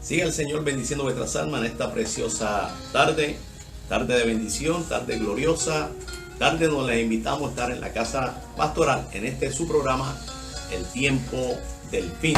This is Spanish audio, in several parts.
Siga el Señor bendiciendo vuestras almas en esta preciosa tarde, tarde de bendición, tarde gloriosa, tarde donde les invitamos a estar en la casa pastoral, en este su programa, El Tiempo del Fin.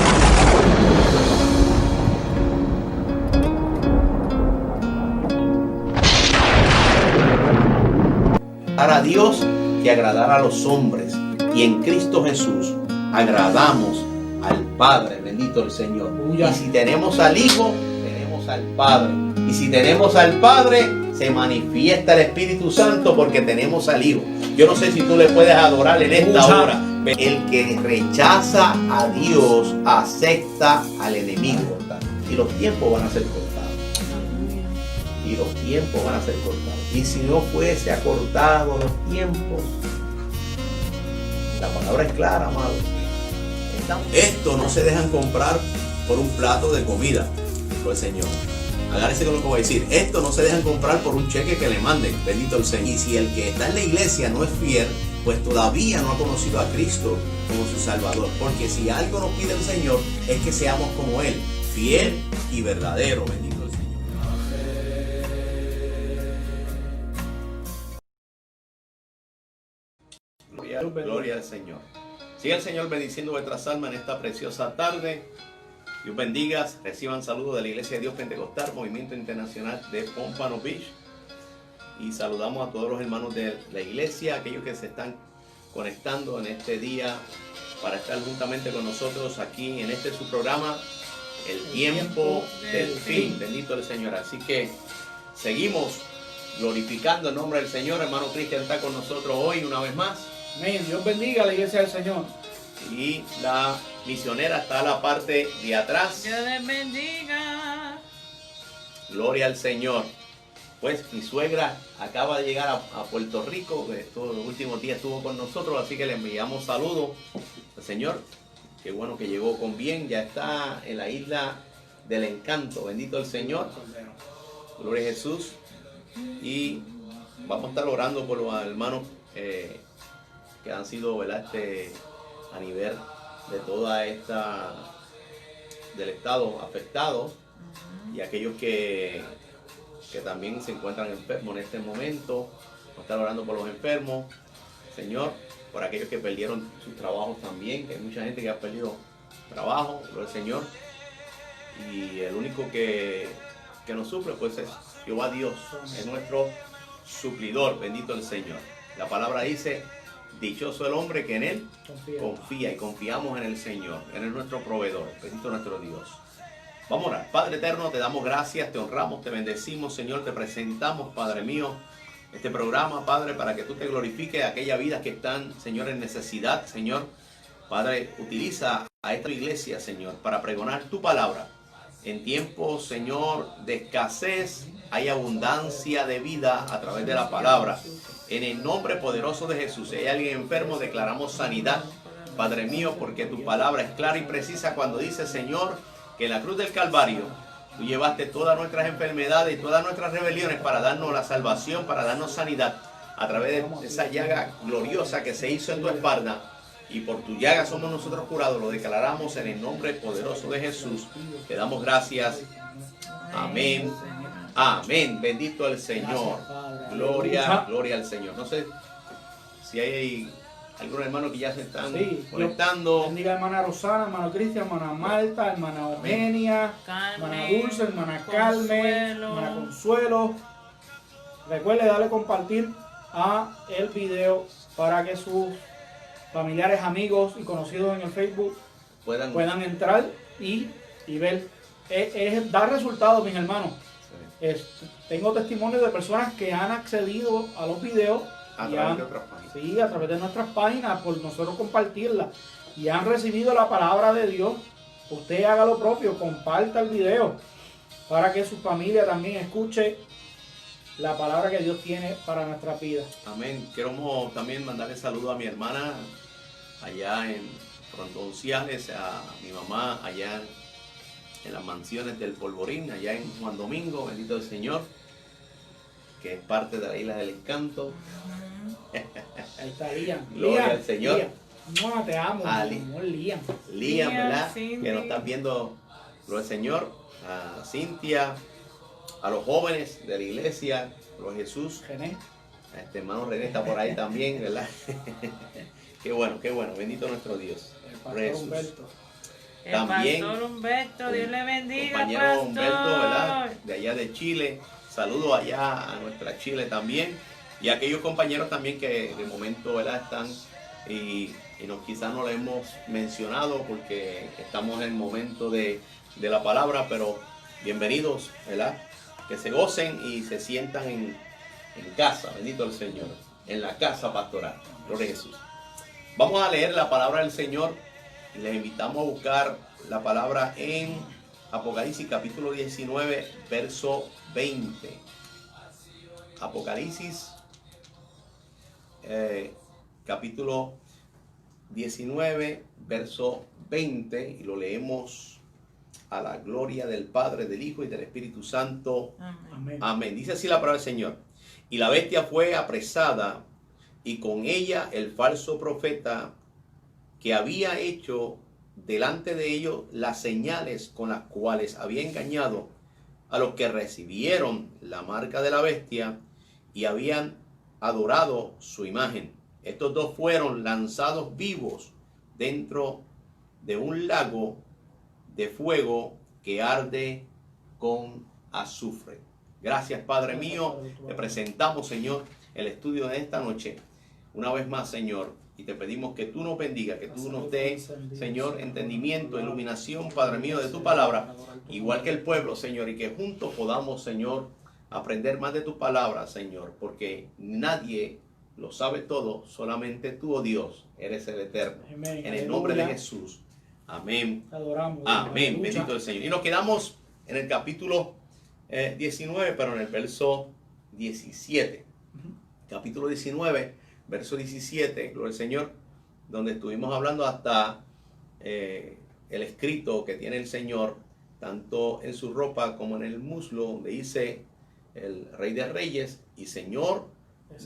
Para Dios que agradar a los hombres, y en Cristo Jesús agradamos al Padre, bendito el Señor. Y si tenemos al Hijo, tenemos al Padre. Y si tenemos al Padre, se manifiesta el Espíritu Santo porque tenemos al Hijo. Yo no sé si tú le puedes adorar en esta hora. El que rechaza a Dios acepta al enemigo. Y los tiempos van a ser cortados. Y los tiempos van a ser cortados. Y si no fuese acortado los tiempos, la palabra es clara, amado. Esto no se dejan comprar por un plato de comida, dijo el Señor. Agárrese con lo que voy a decir. Esto no se dejan comprar por un cheque que le manden, bendito el Señor. Y si el que está en la iglesia no es fiel, pues todavía no ha conocido a Cristo como su Salvador. Porque si algo nos pide el Señor es que seamos como Él, fiel y verdadero, bendito el Señor. Gloria al Señor. Siga el Señor bendiciendo vuestras almas en esta preciosa tarde. Dios bendiga. Reciban saludos de la Iglesia de Dios Pentecostal, Movimiento Internacional de Pompano Beach. Y saludamos a todos los hermanos de la iglesia, aquellos que se están conectando en este día para estar juntamente con nosotros aquí en este su programa, El Tiempo del Fin. Bendito el Señor. Así que seguimos glorificando el nombre del Señor. Hermano Cristian está con nosotros hoy una vez más. Amén. Dios bendiga a la iglesia del Señor. Y la misionera está a la parte de atrás. Dios les bendiga. Gloria al Señor. Pues mi suegra acaba de llegar a Puerto Rico. Los últimos días estuvo con nosotros, así que le enviamos saludos al Señor. Qué bueno que llegó con bien. Ya está en la isla del encanto. Bendito el Señor. Gloria a Jesús. Y vamos a estar orando por los hermanos que han sido, ¿verdad? A nivel de toda esta del estado afectado, y aquellos que también se encuentran enfermos en este momento. Vamos a estar orando por los enfermos, Señor, por aquellos que perdieron sus trabajos también, que hay mucha gente que ha perdido trabajo, por el Señor, y el único que nos suple pues es Jehová Dios, es nuestro suplidor, bendito el Señor. La palabra dice: dichoso el hombre que en Él confía, y confiamos en el Señor. Él es nuestro proveedor, bendito nuestro Dios. Vamos a orar. Padre eterno, te damos gracias, te honramos, te bendecimos, Señor. Te presentamos, Padre mío, este programa, Padre, para que tú te glorifiques a aquellas vidas que están, Señor, en necesidad, Señor. Padre, utiliza a esta iglesia, Señor, para pregonar tu palabra. En tiempos, Señor, de escasez, hay abundancia de vida a través de la palabra. En el nombre poderoso de Jesús, si hay alguien enfermo, declaramos sanidad, Padre mío, porque tu palabra es clara y precisa cuando dice, Señor, que en la cruz del Calvario tú llevaste todas nuestras enfermedades y todas nuestras rebeliones para darnos la salvación, para darnos sanidad a través de esa llaga gloriosa que se hizo en tu espalda. Y por tu llaga somos nosotros curados. Lo declaramos en el nombre poderoso de Jesús. Te damos gracias. Amén. Amén. Bendito el Señor. Gloria, gloria al Señor. No sé si hay algunos hermanos que ya se están conectando. Bendiga hermana Rosana, hermano Cristian, hermana Marta, hermana Eugenia, hermana Dulce, hermana Carmen, hermana Consuelo. Recuerde darle compartir a el video para que sus familiares, amigos y conocidos en el Facebook puedan entrar y ver. Dar resultados, mis hermanos. Tengo testimonios de personas que han accedido a los videos a través de otras páginas. Sí, a través de nuestras páginas, por nosotros compartirlas, y han recibido la palabra de Dios. Usted haga lo propio, comparta el video para que su familia también escuche la palabra que Dios tiene para nuestra vida. Amén. Quiero también mandarle saludo a mi hermana allá en Frondonciales, a mi mamá allá en las mansiones del Polvorín, allá en Juan Domingo, bendito el Señor, que es parte de la isla del encanto. Ahí está Liam. Gloria al Señor. No, te amo, mi amor, Liam. Liam, ¿verdad? Cindy. Que nos están viendo Gloria al Señor, a Cintia, a los jóvenes de la iglesia, Gloria a Jesús. René. A este hermano René está por ahí también, ¿verdad? Qué bueno, bendito nuestro Dios. El pastor Humberto. También, el pastor Humberto, Dios le bendiga, compañero pastor. Humberto, ¿verdad? De allá de Chile. Saludos allá a nuestra Chile también. Y a aquellos compañeros también que de momento, ¿verdad? Están y quizás no lo hemos mencionado porque estamos en el momento de la palabra, pero bienvenidos, ¿verdad? Que se gocen y se sientan en casa, bendito el Señor, en la casa pastoral. Gloria a Jesús. Vamos a leer la palabra del Señor. Les invitamos a buscar la palabra en Apocalipsis capítulo 19, verso 20. Apocalipsis capítulo 19, verso 20, y lo leemos a la gloria del Padre, del Hijo y del Espíritu Santo. Amén. Amén. Dice así la palabra del Señor. Y la bestia fue apresada, y con ella el falso profeta, que había hecho delante de ellos las señales con las cuales había engañado a los que recibieron la marca de la bestia y habían adorado su imagen. Estos dos fueron lanzados vivos dentro de un lago de fuego que arde con azufre. Gracias, Padre mío. Te presentamos, Señor, el estudio de esta noche. Una vez más, Señor, y te pedimos que tú nos bendigas, que tú nos des, Señor, entendimiento, iluminación, Padre mío, de tu palabra, igual que el pueblo, Señor, y que juntos podamos, Señor, aprender más de tu palabra, Señor, porque nadie lo sabe todo, solamente tú, oh Dios, eres el eterno. Amén. En el nombre de Jesús. Amén. Te adoramos. Amén. Bendito el Señor. Y nos quedamos en el capítulo 19, pero en el verso 17. Capítulo 19, verso 17, gloria al Señor, donde estuvimos hablando hasta el escrito que tiene el Señor, tanto en su ropa como en el muslo, donde dice el Rey de Reyes y Señor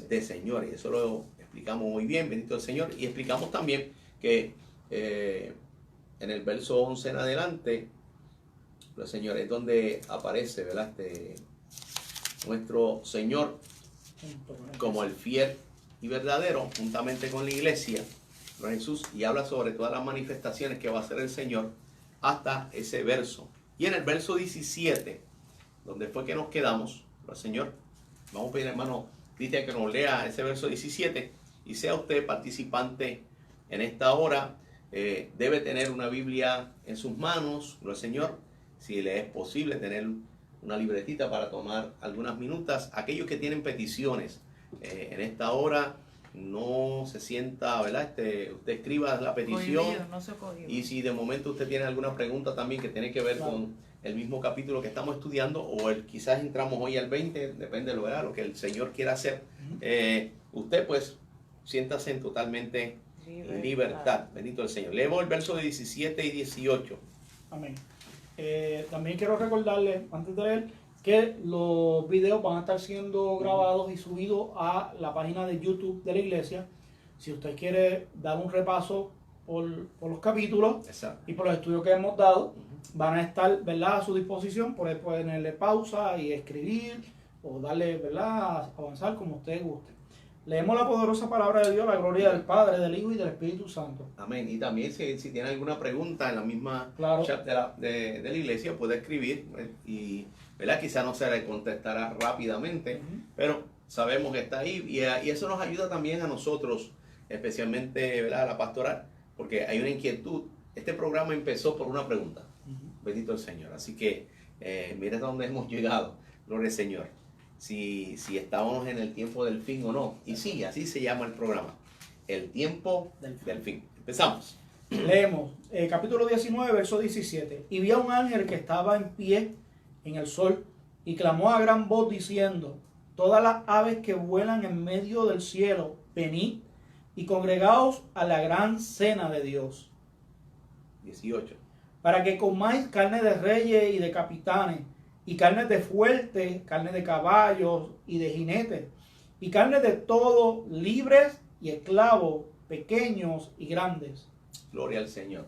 de Señores. Eso lo explicamos muy bien, bendito el Señor. Y explicamos también que en el verso 11 en adelante, los señores, donde aparece, ¿verdad? Nuestro Señor como el fiel y verdadero, juntamente con la iglesia, ¿no? Jesús, y habla sobre todas las manifestaciones que va a hacer el Señor hasta ese verso. Y en el verso 17, donde fue que nos quedamos, ¿no? Señor, vamos a pedir, hermano Cristian, que nos lea ese verso 17 y sea usted participante en esta hora. Debe tener una Biblia en sus manos, ¿no? Señor, si le es posible tener una libretita para tomar algunas minutas. Aquellos que tienen peticiones en esta hora, no se sienta, ¿verdad? Usted escriba la petición. Cohibido, no se cohibió. Y si de momento usted tiene alguna pregunta también que tiene que ver con el mismo capítulo que estamos estudiando, o quizás entramos hoy al 20, depende de lo que el Señor quiera hacer, usted pues siéntase en totalmente libertad. Bendito el Señor. Leemos el verso de 17 y 18. Amén. También quiero recordarles, antes de leer, que los videos van a estar siendo grabados y subidos a la página de YouTube de la iglesia. Si usted quiere dar un repaso por los capítulos, exacto, y por los estudios que hemos dado, van a estar, ¿verdad?, a su disposición. Puede ponerle pausa y escribir, o darle, ¿verdad?, avanzar como usted guste. Leemos la poderosa palabra de Dios, la gloria del Padre, del Hijo y del Espíritu Santo. Amén. Y también si tiene alguna pregunta en la misma chat de la iglesia, puede escribir y, ¿verdad?, quizá no se le contestará rápidamente, pero sabemos que está ahí y eso nos ayuda también a nosotros, especialmente, ¿verdad?, a la pastoral, porque hay una inquietud. Este programa empezó por una pregunta. Bendito el Señor. Así que mira dónde hemos llegado. Gloria al Señor. Si estábamos en el tiempo del fin o no. Y sí, así se llama el programa. El tiempo del fin. Empezamos. Leemos capítulo 19, verso 17. Y vi a un ángel que estaba en pie en el sol y clamó a gran voz diciendo: todas las aves que vuelan en medio del cielo, venid y congregaos a la gran cena de Dios. 18. Para que comáis carne de reyes y de capitanes, y carne de fuertes, carne de caballos y de jinetes, y carne de todos, libres y esclavos, pequeños y grandes. Gloria al Señor.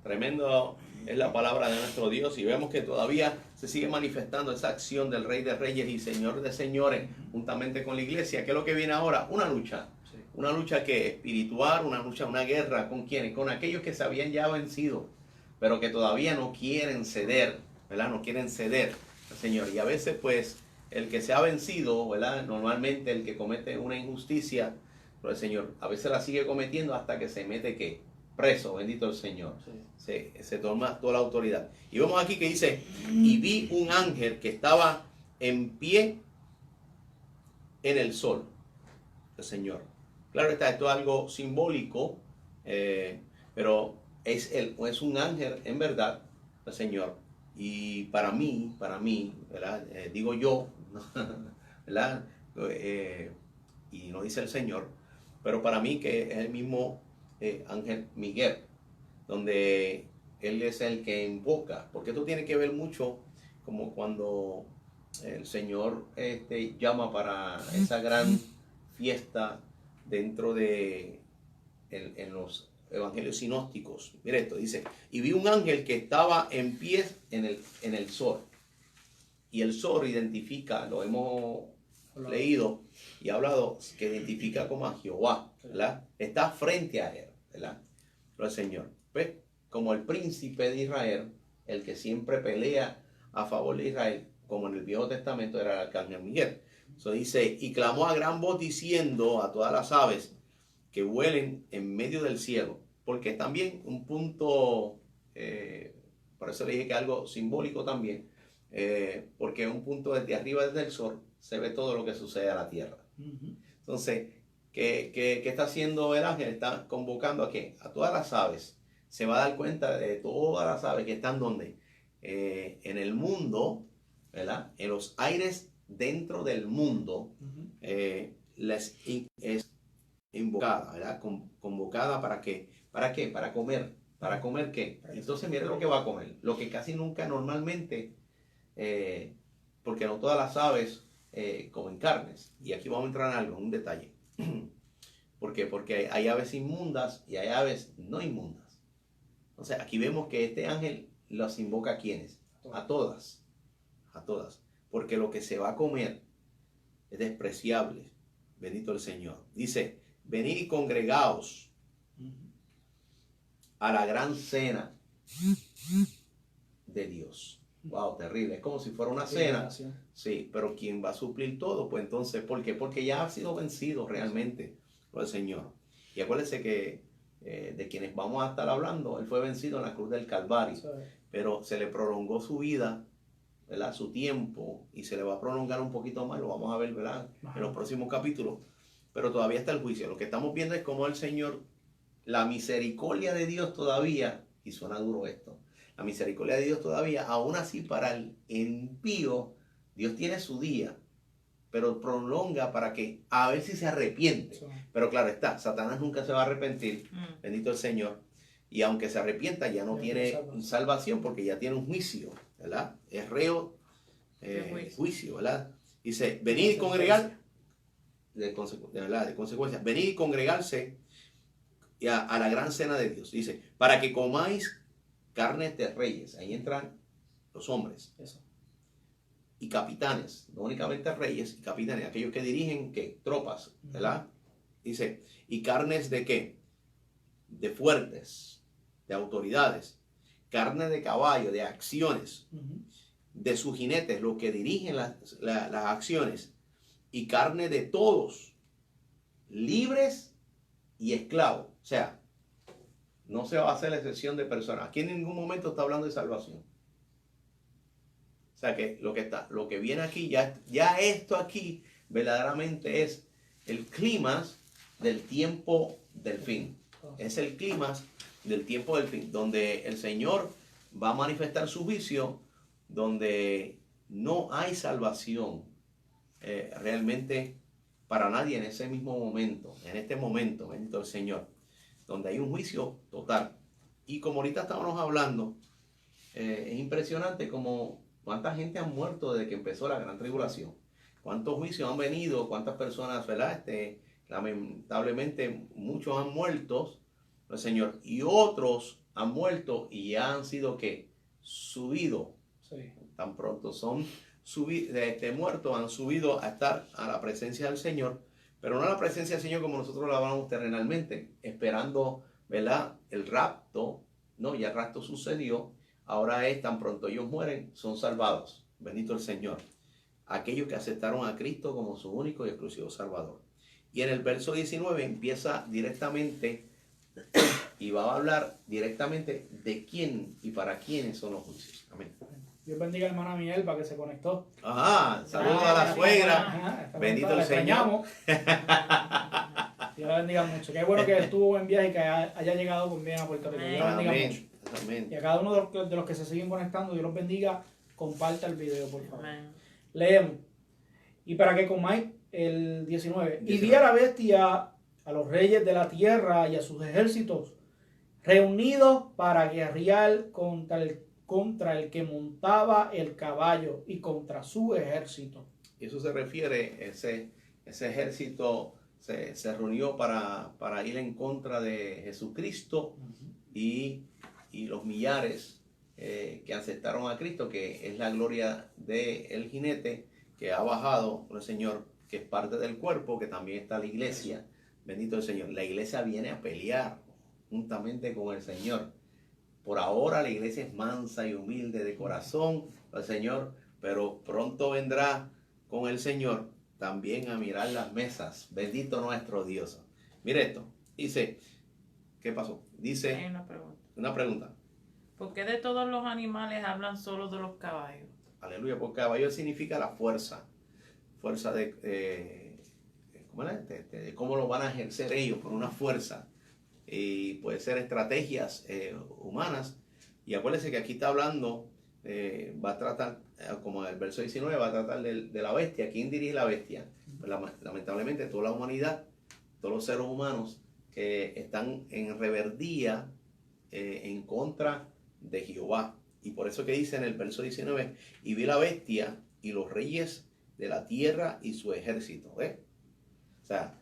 Tremendo es la palabra de nuestro Dios y vemos que todavía se sigue manifestando esa acción del Rey de Reyes y Señor de Señores juntamente con la iglesia. ¿Qué es lo que viene ahora? Una lucha. Sí. Una lucha que espiritual, una lucha, una guerra. ¿Con quiénes? Con aquellos que se habían ya vencido, pero que todavía no quieren ceder, ¿verdad? No quieren ceder al Señor. Y a veces pues el que se ha vencido, ¿verdad? Normalmente el que comete una injusticia, pero el Señor a veces la sigue cometiendo hasta que se mete ¿qué? Preso, bendito el Señor. Sí. Se toma toda la autoridad. Y vemos aquí que dice, y vi un ángel que estaba en pie en el sol, el Señor. Claro está, esto es algo simbólico, pero es un ángel en verdad, el Señor. Y para mí, ¿verdad? Digo yo, ¿verdad? Y no dice el Señor, pero para mí que es el mismo ángel Miguel, donde él es el que invoca, porque esto tiene que ver mucho como cuando el Señor llama para esa gran fiesta dentro de en los evangelios sinópticos. Mira esto, dice, y vi un ángel que estaba en pie en el sol, y el sol identifica, lo hemos leído y hablado, que identifica como a Jehová, ¿verdad? Está frente a él, ¿verdad? Pero el Señor, ¿ves? Como el príncipe de Israel, el que siempre pelea a favor de Israel, como en el Viejo Testamento era el arcángel Miguel. Eso dice, y clamó a gran voz diciendo a todas las aves que vuelen en medio del cielo, porque también un punto, por eso le dije que algo simbólico también, porque un punto desde arriba, desde el sol, se ve todo lo que sucede a la tierra. Entonces, ¿qué está haciendo el ángel? Está convocando a ¿qué? A todas las aves. Se va a dar cuenta de todas las aves que están donde en el mundo, ¿verdad? En los aires dentro del mundo, es invocada, ¿verdad? Convocada ¿para qué? ¿Para qué? Para comer. ¿Para comer qué? Entonces mire lo que va a comer. Lo que casi nunca normalmente, porque no todas las aves comen carnes. Y aquí vamos a entrar en algo, un detalle. ¿Por qué? Porque hay aves inmundas y hay aves no inmundas. Entonces aquí vemos que este ángel los invoca ¿a quiénes? A todas. A todas. Porque lo que se va a comer es despreciable. Bendito el Señor. Dice, venid y congregaos a la gran cena de Dios. Wow, terrible. Es como si fuera una cena. Sí, pero ¿quién va a suplir todo? Pues entonces, ¿por qué? Porque ya ha sido vencido realmente por el Señor. Y acuérdense que de quienes vamos a estar hablando, Él fue vencido en la cruz del Calvario. Pero se le prolongó su vida, ¿verdad? Su tiempo, y se le va a prolongar un poquito más, lo vamos a ver, ¿verdad? En los próximos capítulos. Pero todavía está el juicio. Lo que estamos viendo es cómo el Señor, la misericordia de Dios todavía, y suena duro esto, la misericordia de Dios todavía, aún así para el impío, Dios tiene su día, pero prolonga para que a ver si se arrepiente. Sí. Pero claro está, Satanás nunca se va a arrepentir, bendito el Señor, y aunque se arrepienta ya no tiene salvación porque ya tiene un juicio, ¿verdad? Es reo juicio, ¿verdad? Dice, venid y congregar, de consecuencia, venid y congregarse a la gran cena de Dios. Dice, para que comáis carnes de reyes. Ahí entran los hombres. Eso. Y capitanes, no únicamente reyes y capitanes, aquellos que dirigen ¿qué? Tropas, ¿verdad? Dice, y carnes de ¿qué? De fuertes, de autoridades, carne de caballo, de acciones, de sus jinetes, los que dirigen las acciones, y carne de todos, libres y esclavos. O sea, no se va a hacer la excepción de personas. Aquí en ningún momento está hablando de salvación. O sea que lo que viene aquí, ya esto aquí verdaderamente es el clímax del tiempo del fin. Es el clímax del tiempo del fin, donde el Señor va a manifestar su juicio, donde no hay salvación realmente para nadie en ese mismo momento, en este momento, bendito el Señor, donde hay un juicio total. Y como ahorita estábamos hablando, es impresionante como cuánta gente han muerto desde que empezó la gran tribulación, cuántos juicios han venido, cuántas personas, ¿verdad? Lamentablemente muchos han muerto, el Señor, y otros han muerto y ya han sido ¿qué? Subidos. Sí. Tan pronto son muertos, han subido a estar a la presencia del Señor, pero no a la presencia del Señor como nosotros la hablamos terrenalmente, esperando, ¿verdad? El rapto, no, ya el rapto sucedió, ahora es tan pronto ellos mueren, son salvados. Bendito el Señor. Aquellos que aceptaron a Cristo como su único y exclusivo Salvador. Y en el verso 19 empieza directamente y va a hablar directamente de quién y para quiénes son los juicios. Amén. Dios bendiga a hermana Mielba que se conectó. Ajá, saludos a la suegra. Bendito el Señor. Dios la bendiga mucho. Qué bueno que estuvo en viaje y que haya llegado con bien a Puerto Rico. Dios la bendiga mucho. Amén. Y a cada uno de los que se siguen conectando, Dios los bendiga. Comparta el video, por favor. Amén. Leemos. Y para que comáis el 19. Y 19. vi a la bestia, a los reyes de la tierra y a sus ejércitos reunidos para guerrear contra el que montaba el caballo y contra su ejército. Y eso se refiere, ese ejército se reunió para ir en contra de Jesucristo y los millares que aceptaron a Cristo, que es la gloria del jinete que ha bajado el Señor, que es parte del cuerpo, que también está la iglesia. Bendito el Señor. La iglesia viene a pelear juntamente con el Señor. Por ahora la iglesia es mansa y humilde de corazón, el Señor, pero pronto vendrá con el Señor también a mirar las mesas. Bendito nuestro Dios. Mire esto. Dice, ¿qué pasó? Dice, Hay una pregunta. ¿Por qué de todos los animales hablan solo de los caballos? Aleluya, porque caballo significa la fuerza. Fuerza de cómo lo van a ejercer ellos, por una fuerza. Y puede ser estrategias humanas. Y acuérdense que aquí está hablando, va a tratar, como el verso 19, va a tratar de la bestia. ¿Quién dirige la bestia? Pues, lamentablemente toda la humanidad, todos los seres humanos que están en rebeldía en contra de Jehová. Y por eso que dice en el verso 19, y vi la bestia y los reyes de la tierra y su ejército. ¿Ves? O sea,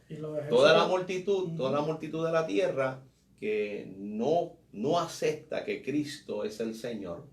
toda la multitud de la tierra que no acepta que Cristo es el Señor,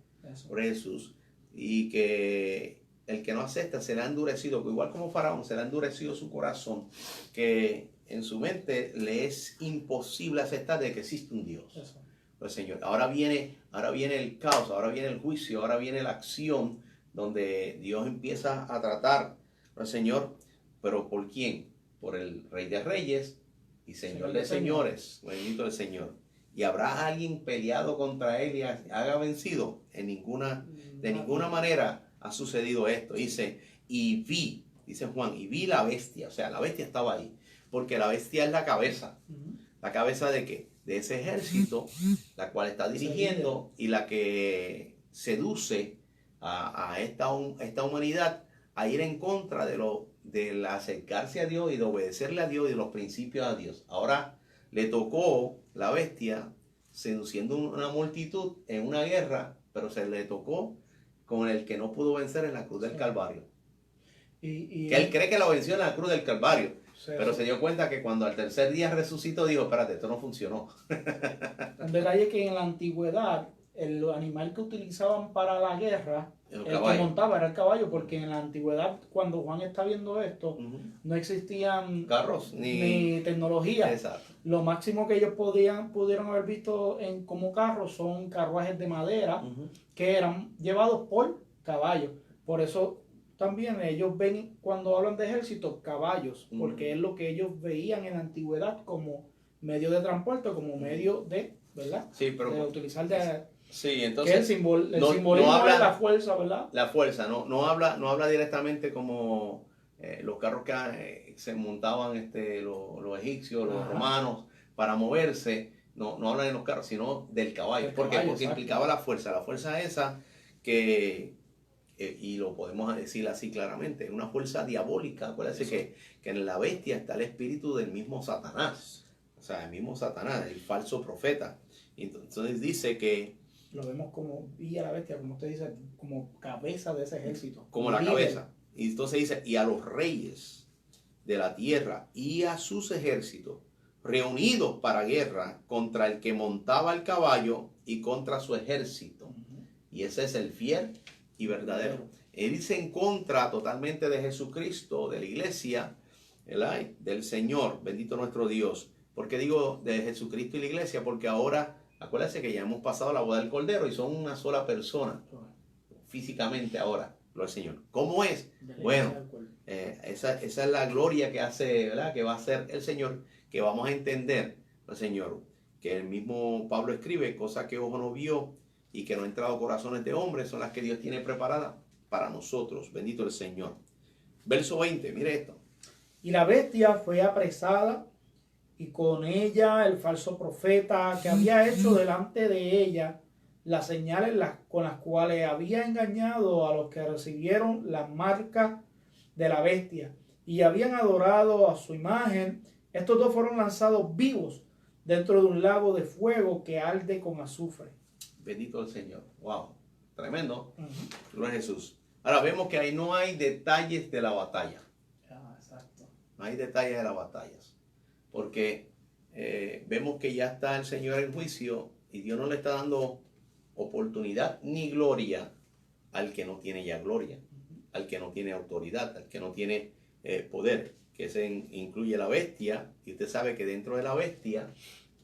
por Jesús, y que el que no acepta será endurecido, igual como Faraón, será endurecido su corazón, que en su mente le es imposible aceptar de que existe un Dios. Pues Señor, ahora viene el caos, ahora viene el juicio, ahora viene la acción donde Dios empieza a tratar al Señor, pero ¿por quién? Por el Rey de Reyes y Señor de Señores, bendito el Señor. ¿Y habrá alguien peleado contra él y haga vencido? De ninguna manera ha sucedido esto. Dice, dice Juan, y vi la bestia, o sea, la bestia estaba ahí, porque la bestia es la cabeza. ¿La cabeza de qué? De ese ejército, la cual está dirigiendo y la que seduce a esta humanidad a ir en contra del acercarse a Dios y de obedecerle a Dios y de los principios a Dios. Ahora le tocó la bestia seduciendo una multitud en una guerra, pero se le tocó con el que no pudo vencer en la cruz del Calvario. Que él cree que lo venció en la cruz del Calvario. Pero se dio cuenta que cuando al tercer día resucitó, dijo, espérate, esto no funcionó. El detalle es que en la antigüedad, el animal que utilizaban para la guerra, el que montaba era el caballo, porque en la antigüedad, cuando Juan está viendo esto, no existían carros ni tecnología. Exacto. Lo máximo que ellos pudieron haber visto como carros son carruajes de madera que eran llevados por caballos. Por eso también ellos ven, cuando hablan de ejércitos, caballos, porque es lo que ellos veían en la antigüedad como medio de transporte, como medio de, ¿verdad? Sí, pero de utilizar sí, entonces que el simbolismo habla, es la fuerza, ¿verdad? La fuerza, no habla directamente como los carros que se montaban los egipcios, los romanos para moverse. No habla de los carros, sino del caballo. ¿Por qué? Porque implicaba la fuerza esa que y lo podemos decir así claramente, una fuerza diabólica. Acuérdense que en la bestia está el espíritu del mismo Satanás, o sea, el mismo Satanás, el falso profeta. Y entonces dice que lo vemos como vi a la bestia, como usted dice, como cabeza de ese ejército, como la cabeza. Y entonces dice, y a los reyes de la tierra y a sus ejércitos reunidos para guerra contra el que montaba el caballo y contra su ejército. Y ese es el fiel y verdadero. Él dice en contra totalmente de Jesucristo, de la iglesia, ¿verdad? Del Señor, bendito nuestro Dios. ¿Por qué digo de Jesucristo y la iglesia? Porque ahora, acuérdense que ya hemos pasado la boda del Cordero y son una sola persona, físicamente ahora, gloria al Señor. ¿Cómo es? Bueno, esa es la gloria que hace, ¿verdad? Que va a hacer el Señor, que vamos a entender, el Señor, que el mismo Pablo escribe, cosas que ojo no vio y que no han entrado a corazones de hombres, son las que Dios tiene preparadas para nosotros. Bendito el Señor. Verso 20, mire esto. Y la bestia fue apresada, y con ella el falso profeta que había hecho delante de ella las señales con las cuales había engañado a los que recibieron la marca de la bestia y habían adorado a su imagen. Estos dos fueron lanzados vivos dentro de un lago de fuego que arde con azufre. Bendito el Señor. Wow, tremendo. Gloria a Jesús. Ahora vemos que ahí no hay detalles de la batalla. Exacto. No hay detalles de las batallas. Porque vemos que ya está el Señor en juicio y Dios no le está dando oportunidad ni gloria al que no tiene ya gloria, al que no tiene autoridad, al que no tiene poder, que se incluye la bestia. Y usted sabe que dentro de la bestia,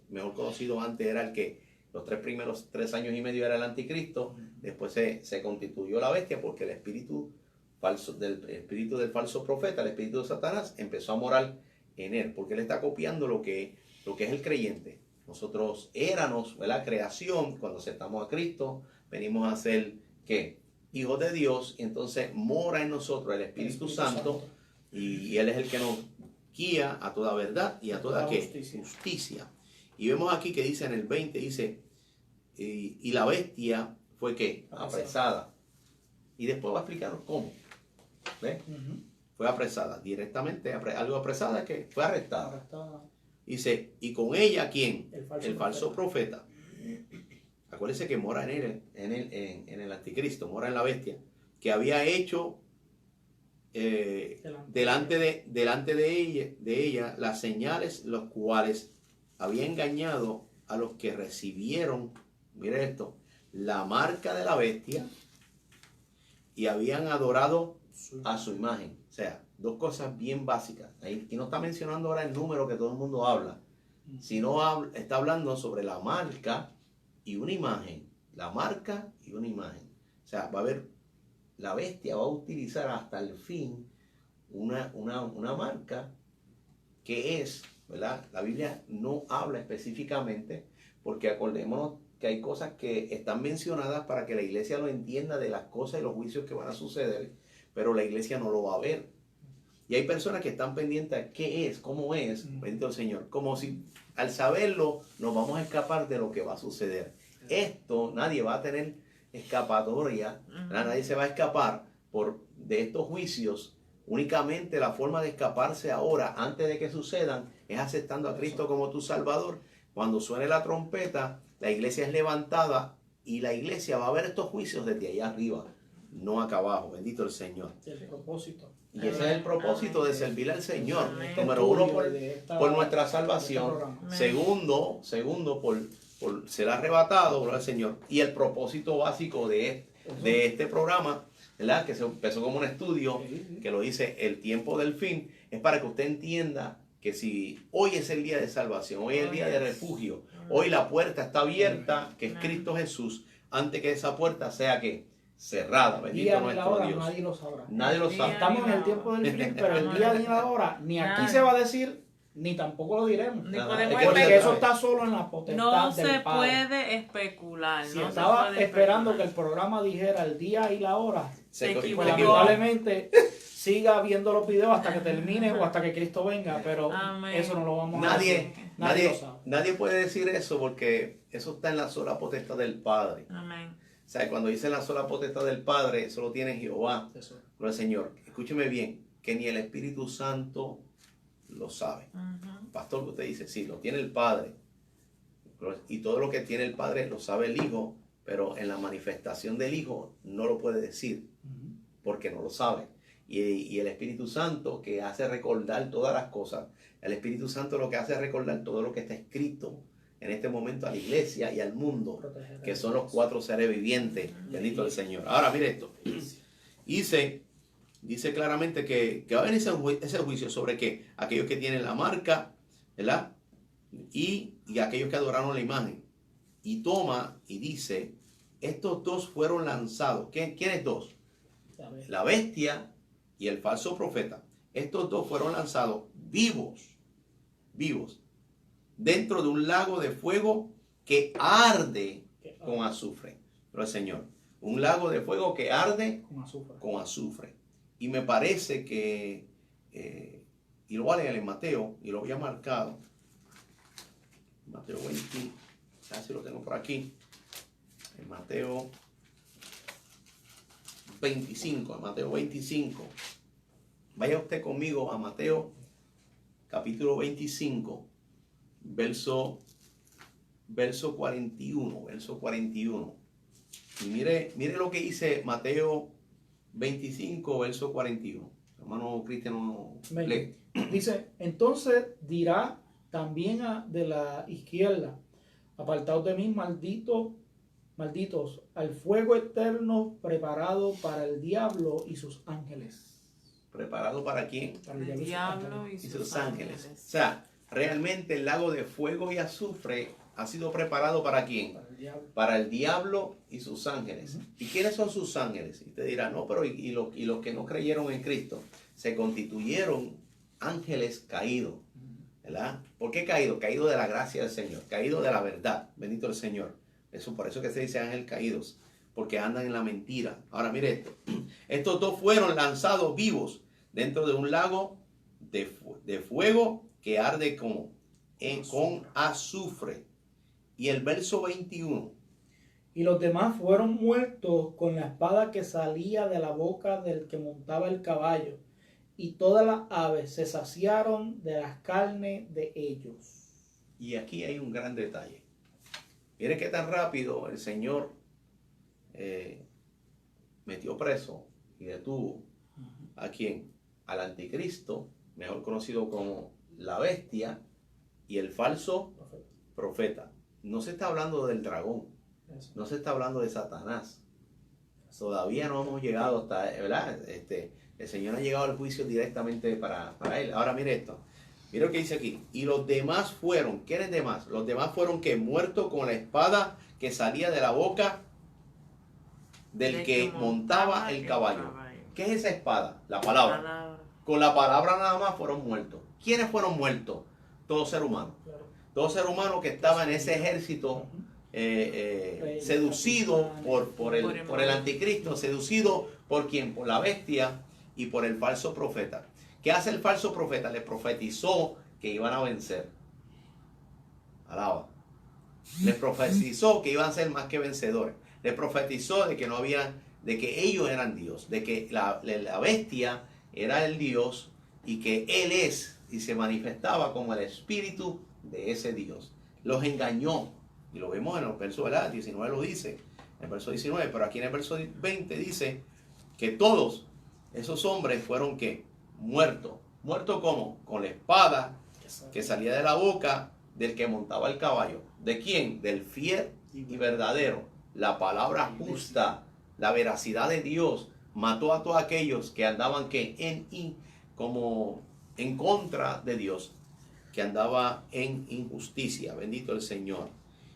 mejor conocido antes era el que los primeros 3 años y medio era el anticristo, después se constituyó la bestia porque el espíritu del falso profeta, el espíritu de Satanás, empezó a morar en él, porque él está copiando lo que es el creyente. Nosotros éramos, ¿verdad?, creación, cuando aceptamos a Cristo, venimos a ser, ¿qué? Hijos de Dios, y entonces mora en nosotros el Espíritu Santo, y Él es el que nos guía a toda verdad y a toda ¿qué? Justicia. Y vemos aquí que dice en el 20, dice, y la bestia fue ¿qué? Apresada. Y después va a explicarnos cómo. ¿Ves? Fue apresada directamente, algo apresada es que fue arrestada. Dice, y con ella, ¿quién? El falso profeta. Acuérdense que mora en el anticristo, mora en la bestia, que había hecho delante de ella las señales, los cuales había engañado a los que recibieron, mire esto, la marca de la bestia y habían adorado a su imagen. O sea, dos cosas bien básicas. Aquí no está mencionando ahora el número que todo el mundo habla, sino está hablando sobre la marca y una imagen. La marca y una imagen. O sea, va a haber, la bestia va a utilizar hasta el fin una marca que es, ¿verdad? La Biblia no habla específicamente, porque acordémonos que hay cosas que están mencionadas para que la iglesia lo entienda de las cosas y los juicios que van a suceder, pero la iglesia no lo va a ver. Y hay personas que están pendientes a qué es, cómo es, bendito el Señor, como si al saberlo nos vamos a escapar de lo que va a suceder. Esto, nadie va a tener escapatoria, nadie se va a escapar de estos juicios. Únicamente la forma de escaparse ahora, antes de que sucedan, es aceptando a Cristo como tu Salvador. Cuando suene la trompeta, la iglesia es levantada y la iglesia va a ver estos juicios desde allá arriba, no acá abajo. Bendito el Señor. El propósito. Y ese es el propósito de servir al Señor. Número uno, por nuestra salvación. Segundo, por ser arrebatado, gloria al Señor. Y el propósito básico de este programa, ¿verdad?, que se empezó como un estudio, que lo dice el tiempo del fin, es para que usted entienda que si hoy es el día de salvación, hoy es el día de refugio, hoy la puerta está abierta, que es Cristo Jesús, antes que esa puerta sea que cerrada. Bendito nuestro Dios. Nadie lo sabrá. Nadie lo sabe. Estamos en el tiempo del fin, pero el día ni la hora, ni aquí se va a decir, ni tampoco lo diremos. Ni podemos porque eso está solo en la potestad no del se Padre. puede especular. Si no estaba se puede esperando especular. que el programa dijera el día y la hora, Se pues equivocó. lamentablemente siga viendo los videos hasta que termine o hasta que Cristo venga, pero Amén. eso no lo vamos a hacer. Nadie lo sabe. Nadie puede decir eso porque eso está en la sola potestad del Padre. Amén. O sea, cuando dice la sola potestad del Padre, eso lo tiene Jehová, no el Señor. Escúcheme bien, que ni el Espíritu Santo lo sabe. Pastor, que usted dice, sí, lo tiene el Padre. Y todo lo que tiene el Padre lo sabe el Hijo, pero en la manifestación del Hijo no lo puede decir, porque no lo sabe. y el Espíritu Santo que hace recordar todas las cosas. El Espíritu Santo lo que hace es recordar todo lo que está escrito en este momento a la iglesia y al mundo, que son los 4 seres vivientes. Bendito el Señor. Ahora mire esto. Dice claramente que va a venir ese juicio sobre qué. Aquellos que tienen la marca, ¿verdad? Y aquellos que adoraron la imagen. Y toma y dice, estos 2 fueron lanzados. ¿Quiénes 2? La bestia y el falso profeta. Estos 2 fueron lanzados vivos, dentro de un lago de fuego que arde con azufre. Pero el Señor, un lago de fuego que arde con azufre. Y me parece que, y lo voy a leer en Mateo, y lo había marcado, Mateo 20, casi lo tengo por aquí, en Mateo 25, vaya usted conmigo a Mateo capítulo 25, verso 41, y mire lo que dice Mateo 25, verso 41. Hermano Cristiano, lee. Dice, entonces dirá también de la izquierda, apartaos de mí, malditos, al fuego eterno preparado para el diablo y sus ángeles. ¿Preparado para quién? Para el diablo y sus ángeles. O sea, realmente el lago de fuego y azufre ha sido preparado ¿para quién? Para el diablo y sus ángeles. ¿Y quiénes son sus ángeles? Y te dirá, no, pero y los que no creyeron en Cristo se constituyeron ángeles caídos, ¿verdad? ¿Por qué caídos? Caídos de la gracia del Señor, caídos de la verdad. Bendito el Señor. Por eso que se dice ángeles caídos, porque andan en la mentira. Ahora mire esto. Estos 2 fueron lanzados vivos dentro de un lago de fuego que arde con azufre. Y el verso 21. Y los demás fueron muertos con la espada que salía de la boca del que montaba el caballo. Y todas las aves se saciaron de las carnes de ellos. Y aquí hay un gran detalle. Mire qué tan rápido el Señor metió preso y detuvo a quién, al anticristo, mejor conocido como la bestia, y el falso profeta. No se está hablando del dragón, no se está hablando de Satanás. Todavía no hemos llegado hasta, ¿verdad? El Señor ha llegado al juicio directamente para él. Ahora mire esto. Mira lo que dice aquí. Y los demás fueron, ¿quiénes demás? Los demás fueron que muertos con la espada que salía de la boca del que montaba el caballo. ¿Qué es esa espada? La palabra. Con la palabra nada más fueron muertos. ¿Quiénes fueron muertos? Todo ser humano. Todo ser humano que estaba en ese ejército seducido por el anticristo, seducido ¿por quién? Por la bestia y por el falso profeta. ¿Qué hace el falso profeta? Le profetizó que iban a vencer. Alaba. Le profetizó que iban a ser más que vencedores. Le profetizó de que no había, de que ellos eran Dios, de que la bestia era el Dios y que Él es y se manifestaba como el espíritu de ese Dios. Los engañó. Y lo vemos en el verso 19 lo dice. En el verso 19, pero aquí en el verso 20 dice que todos esos hombres fueron ¿qué? Muertos. ¿Muertos cómo? Con la espada que salía de la boca del que montaba el caballo. ¿De quién? Del fiel y verdadero. La palabra justa, la veracidad de Dios mató a todos aquellos que andaban ¿qué? Como en contra de Dios, que andaba en injusticia. Bendito el Señor.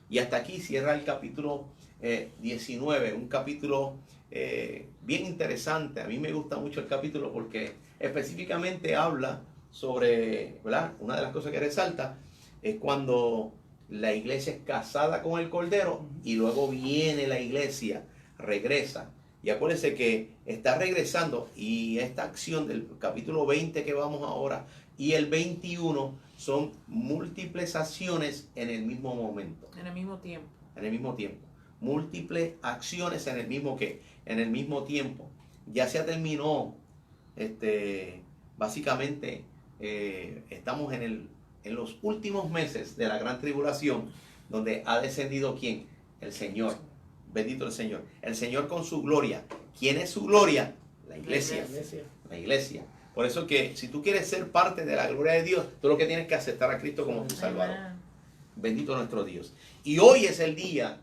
Y hasta aquí cierra el capítulo 19, un capítulo bien interesante. A mí me gusta mucho el capítulo porque específicamente habla sobre, ¿verdad? Una de las cosas que resalta es cuando la iglesia es casada con el Cordero y luego viene la iglesia, regresa. Y acuérdense que está regresando, y esta acción del capítulo 20 que vamos ahora y el 21 son múltiples acciones en el mismo momento. En el mismo tiempo. En el mismo tiempo. Múltiples acciones en el mismo ¿qué? En el mismo tiempo. Ya se terminó, básicamente estamos en los últimos meses de la gran tribulación, donde ha descendido ¿quién? El Señor. Bendito el Señor. El Señor con su gloria. ¿Quién es su gloria? La La iglesia. La iglesia. La iglesia. Por eso que si tú quieres ser parte de la gloria de Dios, tú lo que tienes que aceptar a Cristo como tu Salvador. Amén. Bendito nuestro Dios. Y hoy es el día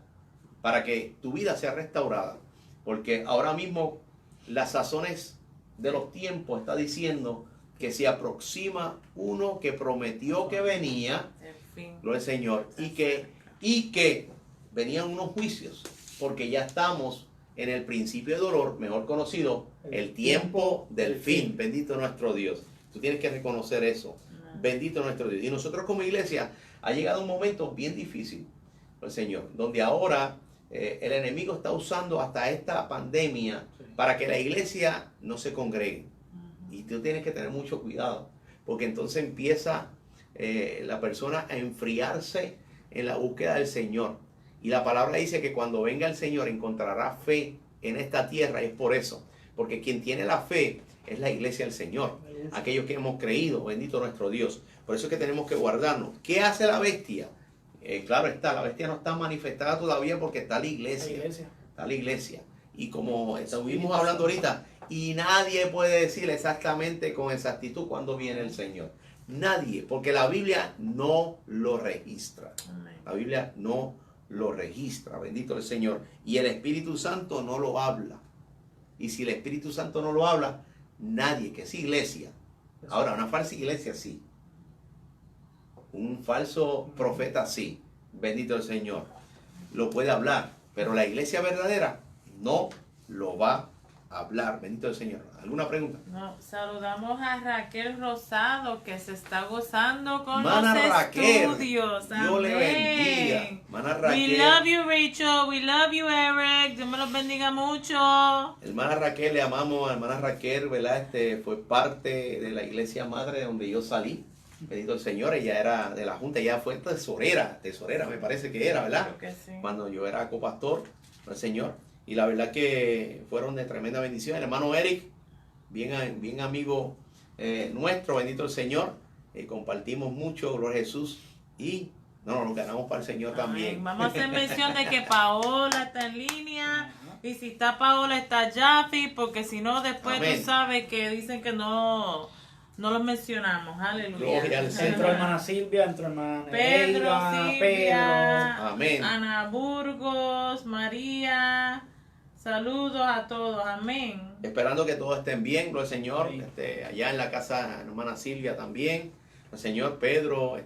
para que tu vida sea restaurada. Porque ahora mismo las sazones de los tiempos está diciendo que se aproxima uno que prometió que venía, El fin. gloria al Señor, y que venían unos juicios, porque ya estamos en el principio de dolor, mejor conocido, el tiempo del fin. Bendito nuestro Dios. Tú tienes que reconocer eso. Bendito nuestro Dios. Y nosotros como iglesia ha llegado un momento bien difícil, el Señor, donde ahora el enemigo está usando hasta esta pandemia para que la iglesia no se congregue. Y tú tienes que tener mucho cuidado, porque entonces empieza la persona a enfriarse en la búsqueda del Señor. Y la palabra dice que cuando venga el Señor encontrará fe en esta tierra. Es por eso, porque quien tiene la fe es la iglesia del Señor, aquellos que hemos creído. Bendito nuestro Dios. Por eso es que tenemos que guardarnos. ¿Qué hace la bestia? Claro está, la bestia no está manifestada todavía porque está la iglesia. Está la iglesia. Y como estuvimos hablando ahorita, y nadie puede decir exactamente con exactitud cuándo viene el Señor. Nadie, porque la Biblia no lo registra. La Biblia no lo registra, bendito el Señor. Y el Espíritu Santo no lo habla. Y si el Espíritu Santo no lo habla, nadie, que es iglesia. Ahora, una falsa iglesia sí. Un falso profeta sí. Bendito el Señor. Lo puede hablar. Pero la iglesia verdadera no lo va a hablar. Bendito el Señor. ¿Alguna pregunta? No, saludamos a Raquel Rosado, que se está gozando con Mana los Raquel, estudios. Dios le bendiga. Mana Raquel. We love you, Rachel. We love you, Eric. Dios me los bendiga mucho. Hermana Raquel, le amamos. Hermana Raquel, ¿verdad? Fue parte de la iglesia madre de donde yo salí. Bendito el Señor. Ella era de la junta. Ella fue tesorera me parece que era, ¿verdad? Creo que sí. Cuando yo era copastor, el Señor. Y la verdad que fueron de tremenda bendición. El hermano Eric, bien amigo nuestro, bendito el Señor. Compartimos mucho, gloria a Jesús. Y nos ganamos para el Señor también. Vamos a hacer mención de que Paola está en línea. Y si está Paola, está Jaffe. Porque si no, después Amén. tú sabes que dicen que no los mencionamos. Aleluya. Gloria al Señor. Entró hermana Silvia, entró hermana Pedro, Nereida, Silvia, Amén. Ana Burgos, María. Saludos a todos. Amén. Esperando que todos estén bien, gloria al Señor. Sí. Allá en la casa, hermana Silvia también. El Señor Pedro,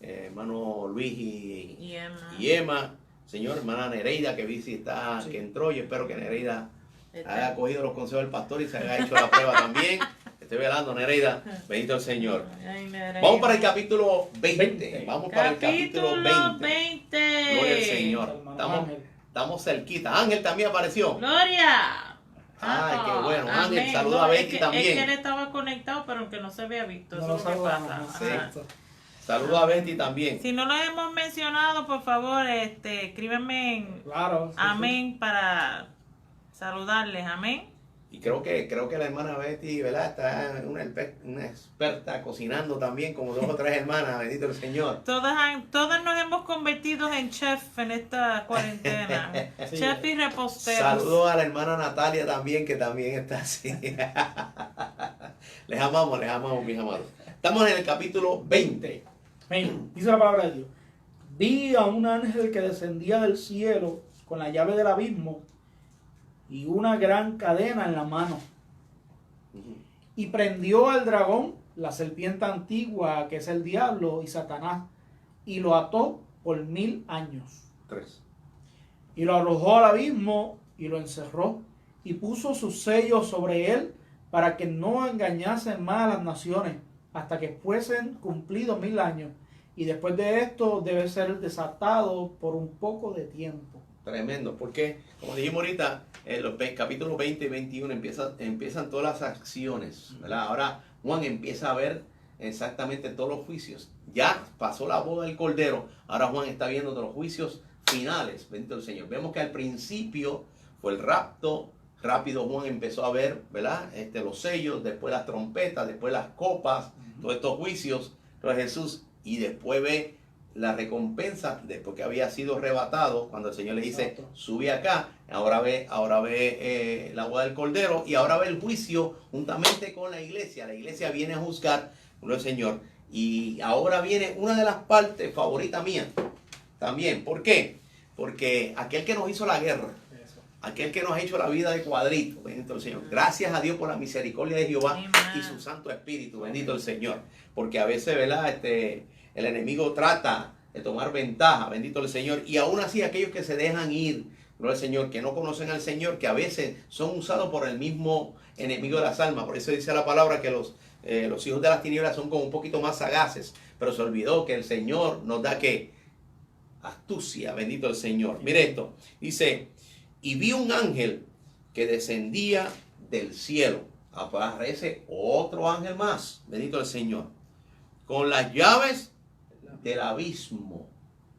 hermano Luis Y Emma. y Emma. Señor, hermana Nereida, que vi si está, Sí. que entró. Yo espero que Nereida Está. haya cogido los consejos del pastor y se haya hecho la prueba también. Estoy velando, Nereida. Bendito el Señor. Ay, Nereida. Vamos para el capítulo 20. 20. Vamos para el capítulo 20. Gloria al Señor. Hermano Ángel. Estamos cerquita. Ángel también apareció. Gloria. Ay, qué bueno. Ángel, Amén. saluda a Betty es que, también. Es que él estaba conectado, pero aunque no se había visto. No Eso lo es lo que saludamos. pasa. Sí. Ajá. Exacto. Saludos a Betty también. Si no lo hemos mencionado, por favor, escríbanme en Claro. sí, amén para saludarles. Amén. Y creo que la hermana Betty, ¿verdad? Está una experta cocinando también, como 2 o 3 hermanas, bendito el Señor. Todas nos hemos convertido en chef en esta cuarentena. Sí. Chef y reposteros. Saludos a la hermana Natalia también, que también está así. Les amamos, mis amados. Estamos en el capítulo 20. Amén. Dice la palabra de Dios. Vi a un ángel que descendía del cielo con la llave del abismo y una gran cadena en la mano. Y prendió al dragón, la serpiente antigua, que es el diablo y Satanás, y lo ató por 1000 años. 3. Y lo arrojó al abismo y lo encerró, y puso sus sellos sobre él para que no engañasen más a las naciones, hasta que fuesen cumplidos 1000 años. Y después de esto debe ser desatado por un poco de tiempo. Tremendo, porque como dijimos ahorita, en los capítulos 20 y 21 empiezan todas las acciones, ¿verdad? Ahora Juan empieza a ver exactamente todos los juicios. Ya pasó la boda del Cordero, ahora Juan está viendo todos los juicios finales, bendito el Señor. Vemos que al principio fue el rapto, rápido Juan empezó a ver, ¿verdad? Los sellos, después las trompetas, después las copas, todos estos juicios, pero Jesús, y después ve la recompensa después que había sido arrebatado, cuando el Señor le dice, Exacto. sube acá, ahora ve la boda del Cordero y ahora ve el juicio juntamente con la iglesia. La iglesia viene a juzgar, el Señor, y ahora viene una de las partes favoritas mías también. ¿Por qué? Porque aquel que nos hizo la guerra, aquel que nos ha hecho la vida de cuadrito, bendito el Señor. Gracias a Dios por la misericordia de Jehová y su Santo Espíritu, bendito el Señor. Porque a veces, ¿verdad? El enemigo trata de tomar ventaja, bendito el Señor. Y aún así aquellos que se dejan ir, gloria al Señor, que no conocen al Señor, que a veces son usados por el mismo enemigo de las almas. Por eso dice la palabra que los hijos de las tinieblas son como un poquito más sagaces. Pero se olvidó que el Señor nos da que astucia, bendito el Señor. Mire esto, dice, y vi un ángel que descendía del cielo. Aparece otro ángel más, bendito el Señor, con las llaves del abismo.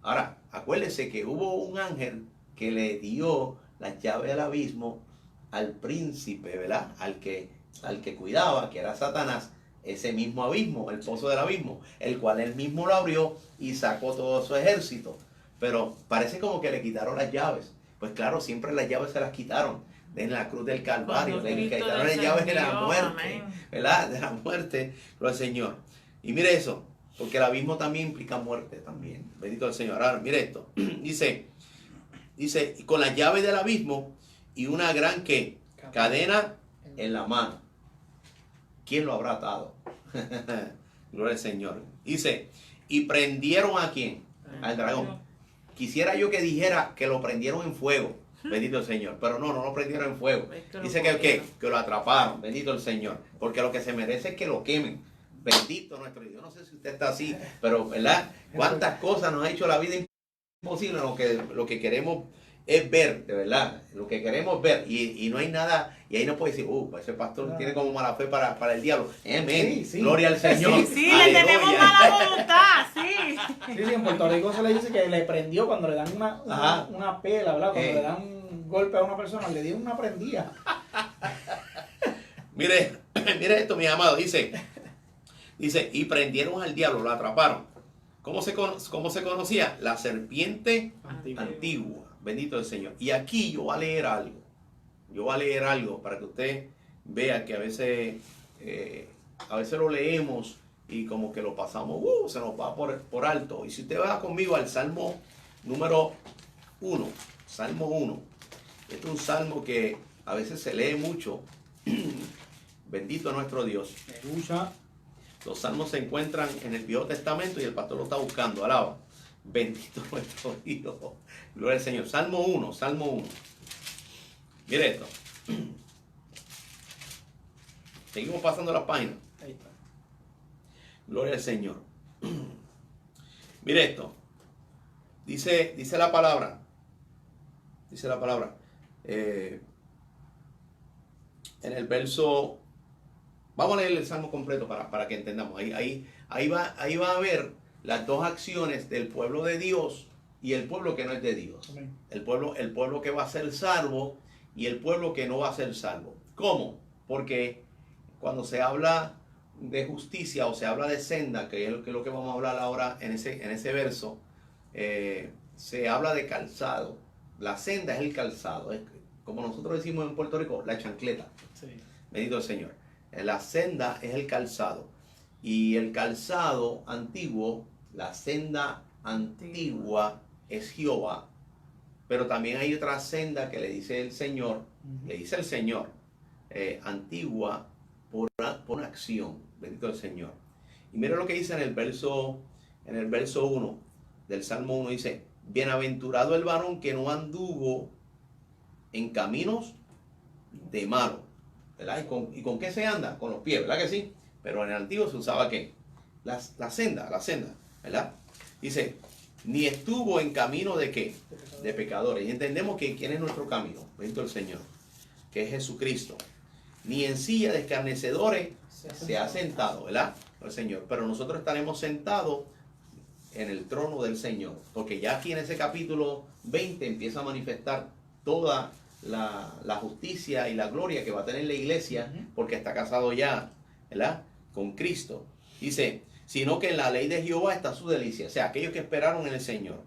Ahora, acuérdese que hubo un ángel que le dio las llaves del abismo al príncipe, ¿verdad? Al que cuidaba, que era Satanás, ese mismo abismo, el pozo del abismo, el cual él mismo lo abrió y sacó todo su ejército. Pero parece como que le quitaron las llaves. Pues claro, siempre las llaves se las quitaron. En la cruz del Calvario, le quitaron las llaves de la muerte, ¿verdad? De la muerte, lo del Señor. Y mire eso, porque el abismo también implica muerte también. Bendito el Señor. Ahora, mire esto. Dice, con la llave del abismo y una gran ¿qué? Cadena en la mano. ¿Quién lo habrá atado? Gloria al Señor. Dice, y prendieron ¿a quién? Al dragón. Quisiera yo que dijera que lo prendieron en fuego. Bendito el Señor. Pero no lo prendieron en fuego. Dice que lo atraparon. Bendito el Señor. Porque lo que se merece es que lo quemen. Bendito nuestro Dios. Yo no sé si usted está así, pero ¿verdad? Cuántas cosas nos ha hecho la vida imposible. Lo que queremos es ver, de verdad. Lo que queremos ver. Y no hay nada. Y ahí no puede decir, ese pastor tiene como mala fe para el diablo. Amén. Sí. Gloria al Señor. Sí, le tenemos mala voluntad, sí. Sí, en Puerto Rico se le dice que le prendió cuando le dan una pela, ¿verdad? Cuando le dan un golpe a una persona, le dio una prendida. Mire esto, mis amados. Dice, y prendieron al diablo, lo atraparon. ¿Cómo se conocía? La serpiente antigua. Bendito el Señor. Y aquí yo voy a leer algo. Para que usted vea que a veces lo leemos y como que lo pasamos, se nos va por alto. Y si usted va conmigo al Salmo número 1, Salmo 1. Este es un salmo que a veces se lee mucho. Bendito nuestro Dios. Los salmos se encuentran en el Viejo Testamento y el pastor lo está buscando. Alaba. Bendito nuestro Dios. Gloria al Señor. Salmo 1. Mire esto. Seguimos pasando las páginas. Ahí está. Gloria al Señor. Mire esto. Dice la palabra. En el verso. Vamos a leer el salmo completo para que entendamos. Ahí va a ver las dos acciones del pueblo de Dios y el pueblo que no es de Dios. Amén. El pueblo que va a ser salvo y el pueblo que no va a ser salvo. ¿Cómo? Porque cuando se habla de justicia o se habla de senda, que es lo que vamos a hablar ahora en ese verso, se habla de calzado. La senda es el calzado, es como nosotros decimos en Puerto Rico, la chancleta. Sí. Bendito el Señor. La senda es el calzado. Y el calzado antiguo, la senda antigua es Jehová. Pero también hay otra senda que le dice el Señor, antigua por una acción. Bendito el Señor. Y mira lo que dice en el verso 1 del Salmo 1, dice, bienaventurado el varón que no anduvo en caminos de malo. ¿Verdad? ¿Y con qué se anda? Con los pies, ¿verdad que sí? Pero en el antiguo se usaba ¿qué? La senda, ¿verdad? Dice, ni estuvo en camino de ¿qué? De pecadores. Y entendemos que ¿quién es nuestro camino? Bendito el Señor, que es Jesucristo. Ni en silla de escarnecedores se ha sentado, ¿verdad? El Señor. Pero nosotros estaremos sentados en el trono del Señor. Porque ya aquí en ese capítulo 20 empieza a manifestar toda la justicia y la gloria que va a tener la iglesia, porque está casado ya, ¿verdad? Con Cristo. Dice, sino que en la ley de Jehová está su delicia. O sea, aquellos que esperaron en el Señor.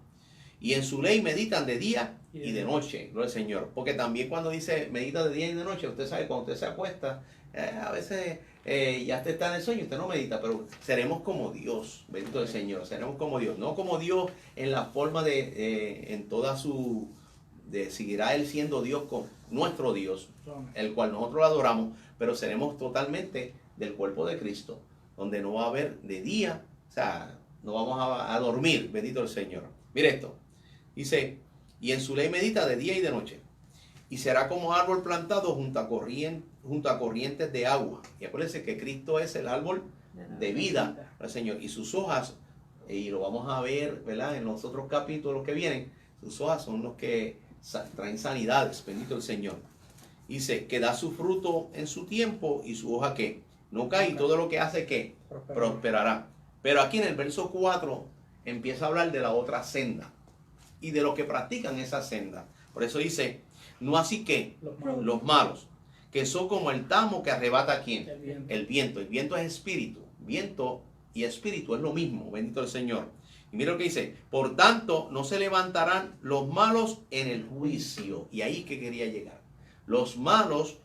Y en su ley meditan de día y de noche, gloria al Señor. Porque también cuando dice medita de día y de noche, usted sabe, cuando usted se acuesta, a veces ya usted está en el sueño, usted no medita, pero seremos como Dios, bendito el Señor, seremos como Dios. No como Dios en la forma de, en toda su, de seguirá Él siendo Dios, con nuestro Dios, el cual nosotros adoramos, pero seremos totalmente del cuerpo de Cristo, donde no va a haber de día, o sea, no vamos a dormir, bendito el Señor. Mire esto, dice, y en su ley medita de día y de noche, y será como árbol plantado junto a corrientes de agua. Y acuérdense que Cristo es el árbol de vida, el Señor, y sus hojas, y lo vamos a ver, ¿verdad?, en los otros capítulos que vienen, sus hojas son los que traen sanidades, bendito el Señor. Dice que da su fruto en su tiempo y su hoja que no cae, y todo lo que hace que prosperará. Pero aquí en el verso 4 empieza a hablar de la otra senda y de los que practican esa senda. Por eso dice, no así que los malos, que son como el tamo que arrebata a quién, el viento. El viento es espíritu, viento y espíritu es lo mismo, bendito el Señor. Y mira lo que dice, por tanto no se levantarán los malos en el juicio. Y ahí que quería llegar. Los malos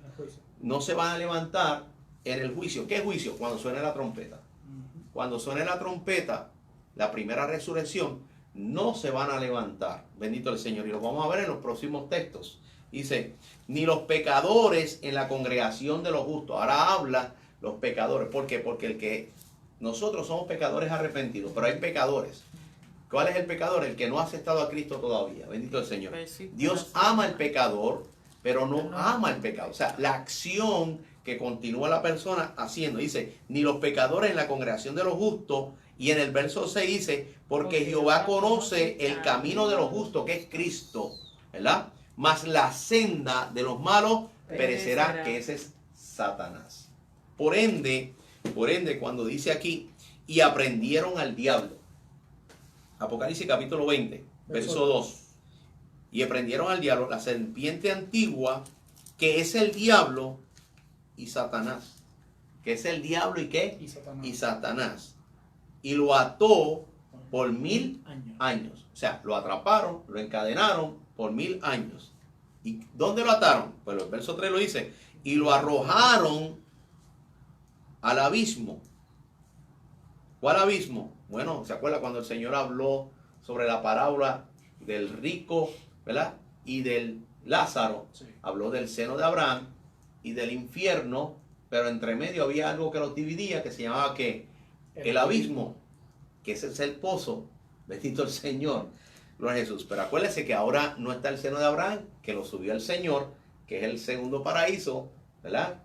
no se van a levantar en el juicio. ¿Qué juicio? Cuando suene la trompeta. Cuando suene la trompeta, la primera resurrección, no se van a levantar. Bendito el Señor. Y lo vamos a ver en los próximos textos. Dice, ni los pecadores en la congregación de los justos. Ahora habla los pecadores. ¿Por qué? Porque nosotros somos pecadores arrepentidos, pero hay pecadores. ¿Cuál es el pecador? El que no ha aceptado a Cristo todavía. Bendito el Señor. Dios ama al pecador, pero no ama el pecado. O sea, la acción que continúa la persona haciendo. Dice, ni los pecadores en la congregación de los justos. Y en el verso 6 dice, porque Jehová conoce el camino de los justos, que es Cristo, ¿verdad? Mas la senda de los malos perecerá, que ese es Satanás. Por ende, cuando dice aquí, y aprendieron al diablo. Apocalipsis capítulo 20, verso 2. Y aprendieron al diablo, la serpiente antigua, que es el diablo y Satanás. Que es el diablo y qué? Y Satanás. Y lo ató por 1000 años. O sea, lo atraparon, lo encadenaron por 1000 años. ¿Y dónde lo ataron? Pues el verso 3 lo dice. Y lo arrojaron al abismo. ¿Cuál abismo? Bueno, ¿se acuerda cuando el Señor habló sobre la parábola del rico, ¿verdad?, y del Lázaro? Sí. Habló del seno de Abraham y del infierno, pero entre medio había algo que los dividía, que se llamaba ¿qué? El abismo, que ese es el pozo. Bendito el Señor, gloria a Jesús. Pero acuérdese que ahora no está el seno de Abraham, que lo subió el Señor, que es el segundo paraíso, ¿verdad?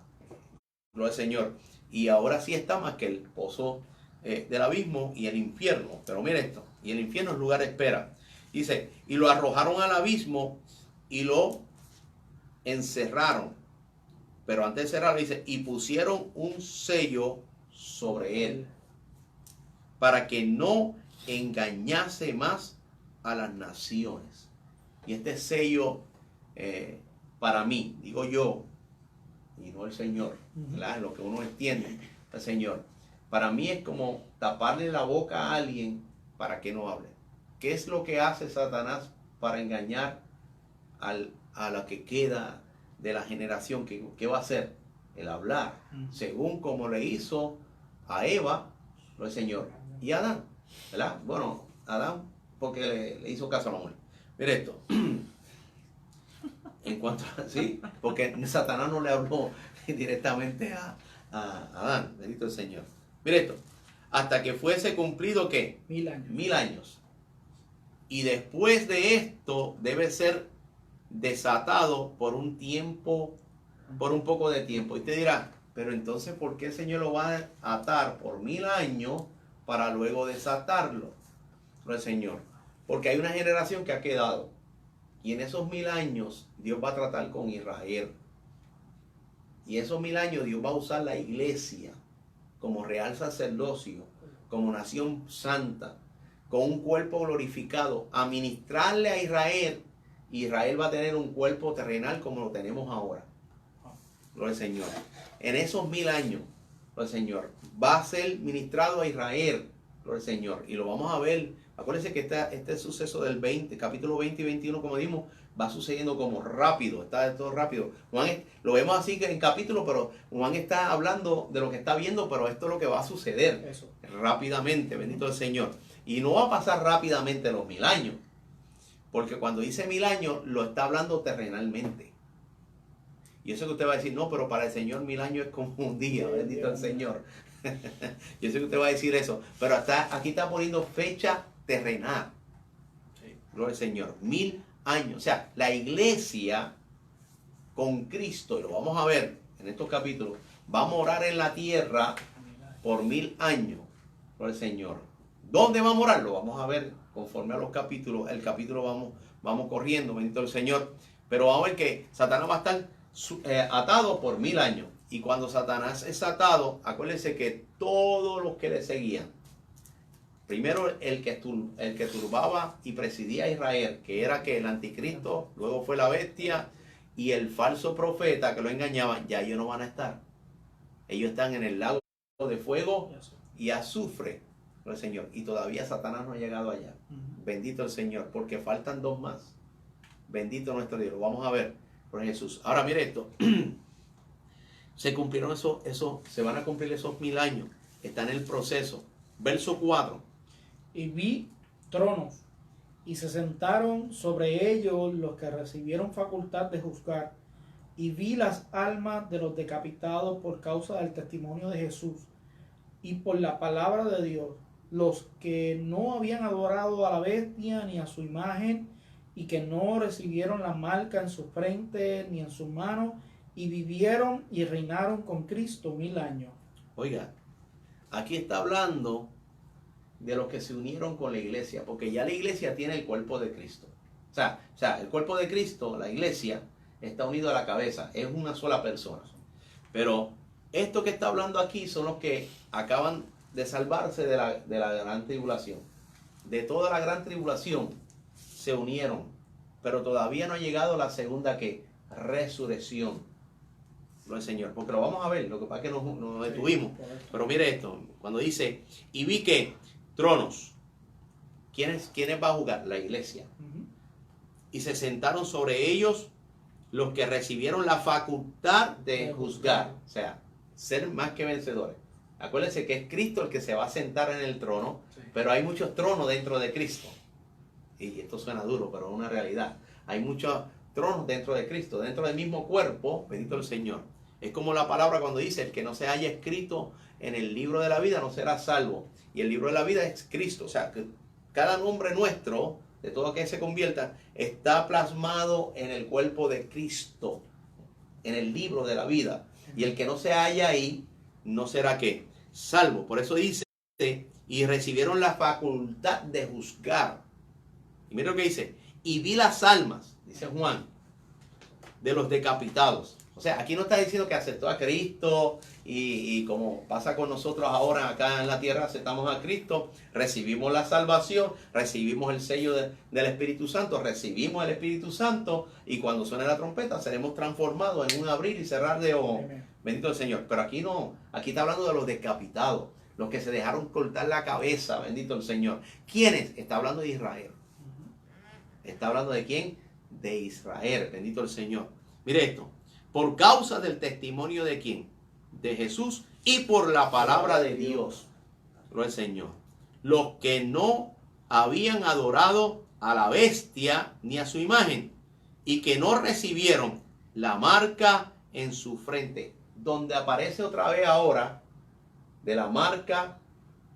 Gloria al Señor. Y ahora sí está más que el pozo del abismo y el infierno. Pero mire esto, y el infierno es lugar de espera. Dice, y lo arrojaron al abismo y lo encerraron. Pero antes de cerrar dice, y pusieron un sello sobre él, para que no engañase más a las naciones. Y este sello, para mí, digo yo, y no el Señor, ¿verdad? Lo que uno entiende, el Señor, para mí es como taparle la boca a alguien para que no hable. ¿Qué es lo que hace Satanás para engañar a la que queda de la generación? ¿Qué va a hacer? El hablar, según como le hizo a Eva, el Señor, y a Adán, ¿verdad? Bueno, Adán porque le hizo caso a la mujer. Mire esto. En cuanto a, sí, porque Satanás no le habló directamente a Adán, bendito el Señor. Mire esto, hasta que fuese cumplido ¿qué? 1000 años. 1000 años. Y después de esto debe ser desatado por un tiempo, por un poco de tiempo. Y usted dirá, pero entonces ¿por qué el Señor lo va a atar por 1000 años para luego desatarlo? El Señor, porque hay una generación que ha quedado. Y en esos 1000 años Dios va a tratar con Israel. Y esos 1000 años Dios va a usar la iglesia como real sacerdocio, como nación santa, con un cuerpo glorificado, a ministrarle a Israel. Y Israel va a tener un cuerpo terrenal como lo tenemos ahora. Gloria al Señor. En esos 1000 años, gloria al Señor, va a ser ministrado a Israel, gloria al Señor, y lo vamos a ver. Acuérdense que este suceso del capítulo 20 y 21, como dimos, va sucediendo como rápido, está todo rápido. Juan, lo vemos así en capítulo, pero Juan está hablando de lo que está viendo, pero esto es lo que va a suceder Eso. rápidamente, bendito el Señor. Y no va a pasar rápidamente los 1000 años, porque cuando dice 1000 años, lo está hablando terrenalmente. Y eso que usted va a decir, no, pero para el Señor 1000 años es como un día, bendito el Señor. Yo sé que usted va a decir eso, pero aquí está poniendo fecha terrenal. Gloria al Señor. 1000 años. O sea, la iglesia con Cristo, y lo vamos a ver en estos capítulos, va a morar en la tierra por 1000 años. Gloria al Señor. ¿Dónde va a morar? Lo vamos a ver conforme a los capítulos. El capítulo vamos corriendo, bendito el Señor. Pero vamos a ver que Satanás va a estar atado por 1000 años. Y cuando Satanás es atado, acuérdense que todos los que le seguían, primero el que turbaba y presidía a Israel, que era que el anticristo, luego fue la bestia y el falso profeta que lo engañaban, ya ellos no van a estar. Ellos están en el lago de fuego y azufre, el Señor. Y todavía Satanás no ha llegado allá. Bendito el Señor, porque faltan 2 más. Bendito nuestro Dios. Lo vamos a ver por Jesús. Ahora mire esto. Se cumplieron se van a cumplir esos 1000 años. Está en el proceso. Verso 4. Y vi tronos, y se sentaron sobre ellos los que recibieron facultad de juzgar. Y vi las almas de los decapitados por causa del testimonio de Jesús y por la palabra de Dios, los que no habían adorado a la bestia ni a su imagen, y que no recibieron la marca en su frente ni en su mano, y vivieron y reinaron con Cristo 1000 años. Oiga, aquí está hablando de los que se unieron con la iglesia, porque ya la iglesia tiene el cuerpo de Cristo. O sea, el cuerpo de Cristo, la iglesia, está unido a la cabeza, es una sola persona. Pero esto que está hablando aquí son los que acaban de salvarse de la gran tribulación. De toda la gran tribulación se unieron, pero todavía no ha llegado la segunda resurrección. Gloria al Señor, porque lo vamos a ver, lo que pasa es que nos detuvimos. Pero mire esto, cuando dice, y vi que tronos, ¿quiénes va a jugar? La iglesia. Y se sentaron sobre ellos los que recibieron la facultad de juzgar, o sea, ser más que vencedores. Acuérdense que es Cristo el que se va a sentar en el trono, pero hay muchos tronos dentro de Cristo. Y esto suena duro, pero es una realidad. Hay muchos tronos dentro de Cristo, dentro del mismo cuerpo, bendito el Señor. Es como la palabra cuando dice, el que no se haya escrito en el libro de la vida no será salvo. Y el libro de la vida es Cristo. O sea, que cada nombre nuestro, de todo que se convierta, está plasmado en el cuerpo de Cristo, en el libro de la vida. Y el que no se halla ahí, no será ¿qué? Salvo. Por eso dice, y recibieron la facultad de juzgar. Y mira lo que dice, y vi las almas, dice Juan, de los decapitados. O sea, aquí no está diciendo que aceptó a Cristo y como pasa con nosotros ahora acá en la tierra, aceptamos a Cristo, recibimos la salvación, recibimos el sello del Espíritu Santo, recibimos el Espíritu Santo y cuando suene la trompeta seremos transformados en un abrir y cerrar de ojos. Bendito el Señor. Pero aquí no, aquí está hablando de los decapitados, los que se dejaron cortar la cabeza, bendito el Señor. ¿Quiénes? Está hablando de Israel. ¿Está hablando de quién? De Israel, bendito el Señor. Mire esto, por causa del testimonio de quién? De Jesús y por la palabra de Dios. Gloria al Señor. Los que no habían adorado a la bestia ni a su imagen y que no recibieron la marca en su frente. Donde aparece otra vez ahora de la marca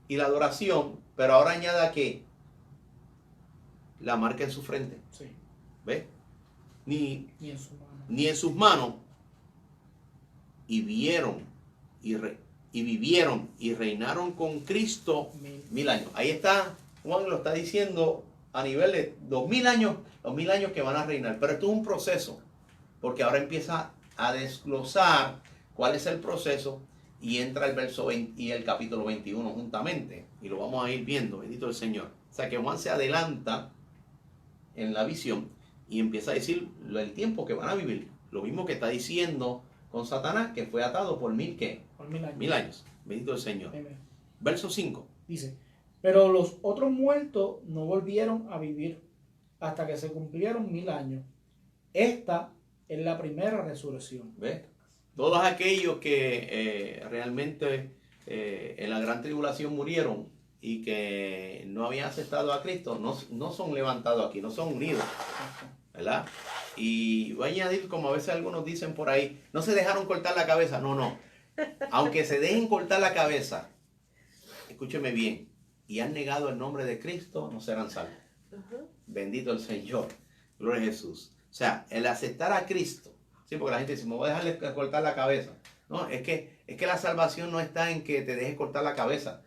y la adoración, pero ahora añada que la marca en su frente. Sí. ¿Ves? Ni en su mano. Ni en sus manos, y vieron y vivieron y reinaron con Cristo 1000 años. Ahí está, Juan lo está diciendo a nivel de 2000 años, los 1000 años que van a reinar. Pero esto es un proceso, porque ahora empieza a desglosar cuál es el proceso y entra el verso 20 y el capítulo 21 juntamente. Y lo vamos a ir viendo, bendito el Señor. O sea que Juan se adelanta en la visión y empieza a decir el tiempo que van a vivir. Lo mismo que está diciendo con Satanás, que fue atado por 1000 ¿qué? Por 1000 años. 1000 años. Bendito el Señor. Amén. Verso 5. Dice, pero los otros muertos no volvieron a vivir hasta que se cumplieron 1000 años. Esta es la primera resurrección. ¿Ves? Todos aquellos que realmente en la gran tribulación murieron y que no habían aceptado a Cristo, no son levantados aquí, no son unidos, ¿verdad? Y voy a añadir, como a veces algunos dicen por ahí, no se dejaron cortar la cabeza. No. Aunque se dejen cortar la cabeza, escúcheme bien, y han negado el nombre de Cristo, no serán salvos. Bendito el Señor. Gloria a Jesús. O sea, el aceptar a Cristo, sí, porque la gente dice, me voy a dejarle cortar la cabeza. No, es que la salvación no está en que te dejes cortar la cabeza.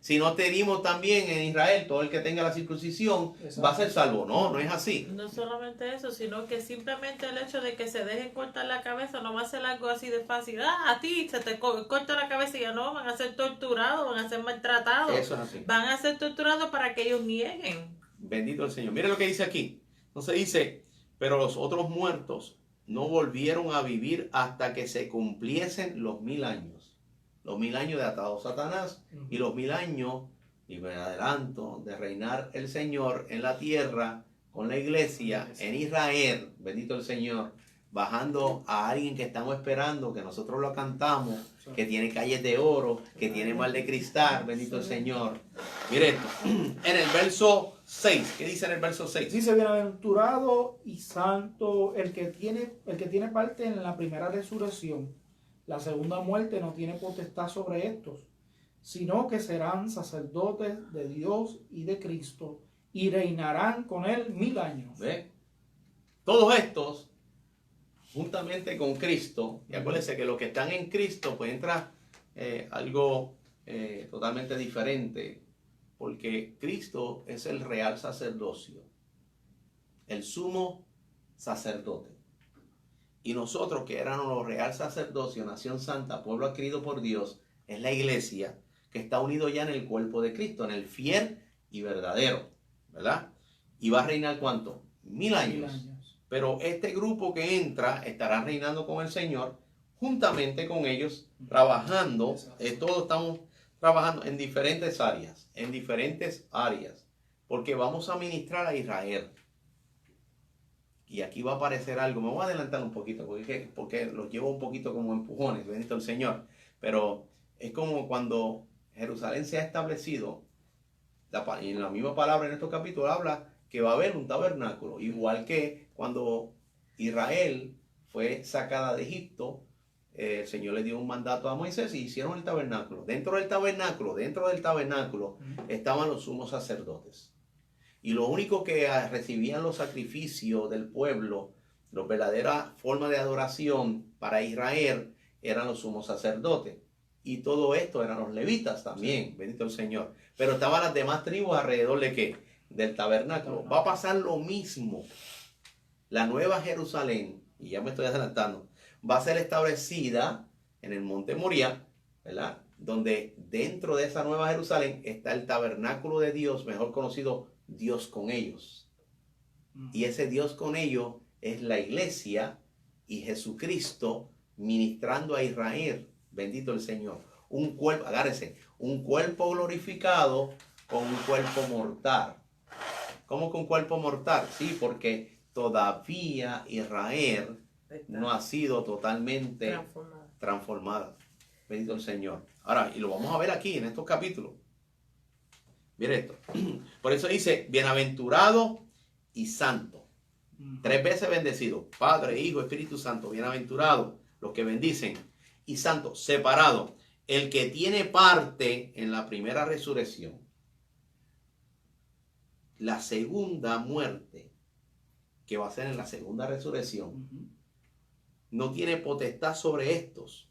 Si no te dimos también en Israel, todo el que tenga la circuncisión va a ser salvo. No es así. No solamente eso, sino que simplemente el hecho de que se dejen cortar la cabeza no va a ser algo así de fácil. A ti se te corta la cabeza y ya no, van a ser torturados, van a ser maltratados. Eso es así. Van a ser torturados para que ellos nieguen. Bendito el Señor. Mire lo que dice aquí. Entonces dice, pero los otros muertos no volvieron a vivir hasta que se cumpliesen los 1000 años. Los 1000 años de atado Satanás y los 1000 años, y me adelanto, de reinar el Señor en la tierra con la iglesia en Israel. Bendito el Señor. Bajando a alguien que estamos esperando, que nosotros lo cantamos, que tiene calles de oro, que tiene mar de cristal. Bendito el Señor. Mire esto. En el verso 6. ¿Qué dice en el verso 6? Dice, bienaventurado y santo el que tiene parte en la primera resurrección. La segunda muerte no tiene potestad sobre estos, sino que serán sacerdotes de Dios y de Cristo y reinarán con él 1000 años. ¿Ve? Todos estos, juntamente con Cristo, y acuérdense que los que están en Cristo, pues entra algo totalmente diferente, porque Cristo es el real sacerdocio, el sumo sacerdote. Y nosotros, que éramos los real sacerdocio, nación santa, pueblo adquirido por Dios, es la iglesia que está unido ya en el cuerpo de Cristo, en el fiel y verdadero, ¿verdad? Y va a reinar ¿cuánto? 1000 años. Pero este grupo que entra estará reinando con el Señor, juntamente con ellos, trabajando. Todos estamos trabajando en diferentes áreas, porque vamos a ministrar a Israel. Y aquí va a aparecer algo, me voy a adelantar un poquito, porque los llevo un poquito como empujones, bendito el Señor. Pero es como cuando Jerusalén se ha establecido, y en la misma palabra en estos capítulos habla que va a haber un tabernáculo, igual que cuando Israel fue sacada de Egipto, el Señor le dio un mandato a Moisés y hicieron el tabernáculo. Dentro del tabernáculo estaban los sumos sacerdotes. Y lo único que recibían los sacrificios del pueblo, la verdadera forma de adoración para Israel, eran los sumos sacerdotes. Y todo esto eran los levitas también, bendito el Señor. Pero estaban las demás tribus alrededor de ¿qué? Del tabernáculo. Va a pasar lo mismo. La nueva Jerusalén, y ya me estoy adelantando, va a ser establecida en el monte Moriah, ¿verdad? Donde dentro de esa nueva Jerusalén está el tabernáculo de Dios, mejor conocido Dios con ellos. Y ese Dios con ellos es la iglesia y Jesucristo ministrando a Israel. Bendito el Señor. Un cuerpo, agárrense, un cuerpo glorificado con un cuerpo mortal. ¿Cómo con cuerpo mortal? Sí, porque todavía Israel no ha sido totalmente transformada. Bendito el Señor. Ahora, y lo vamos a ver aquí en estos capítulos. Mire esto. Por eso dice, bienaventurado y santo. 3 veces bendecido. Padre, Hijo, Espíritu Santo. Bienaventurado, los que bendicen. Y santo, separado. El que tiene parte en la primera resurrección. La segunda muerte, que va a ser en la segunda resurrección, no tiene potestad sobre estos,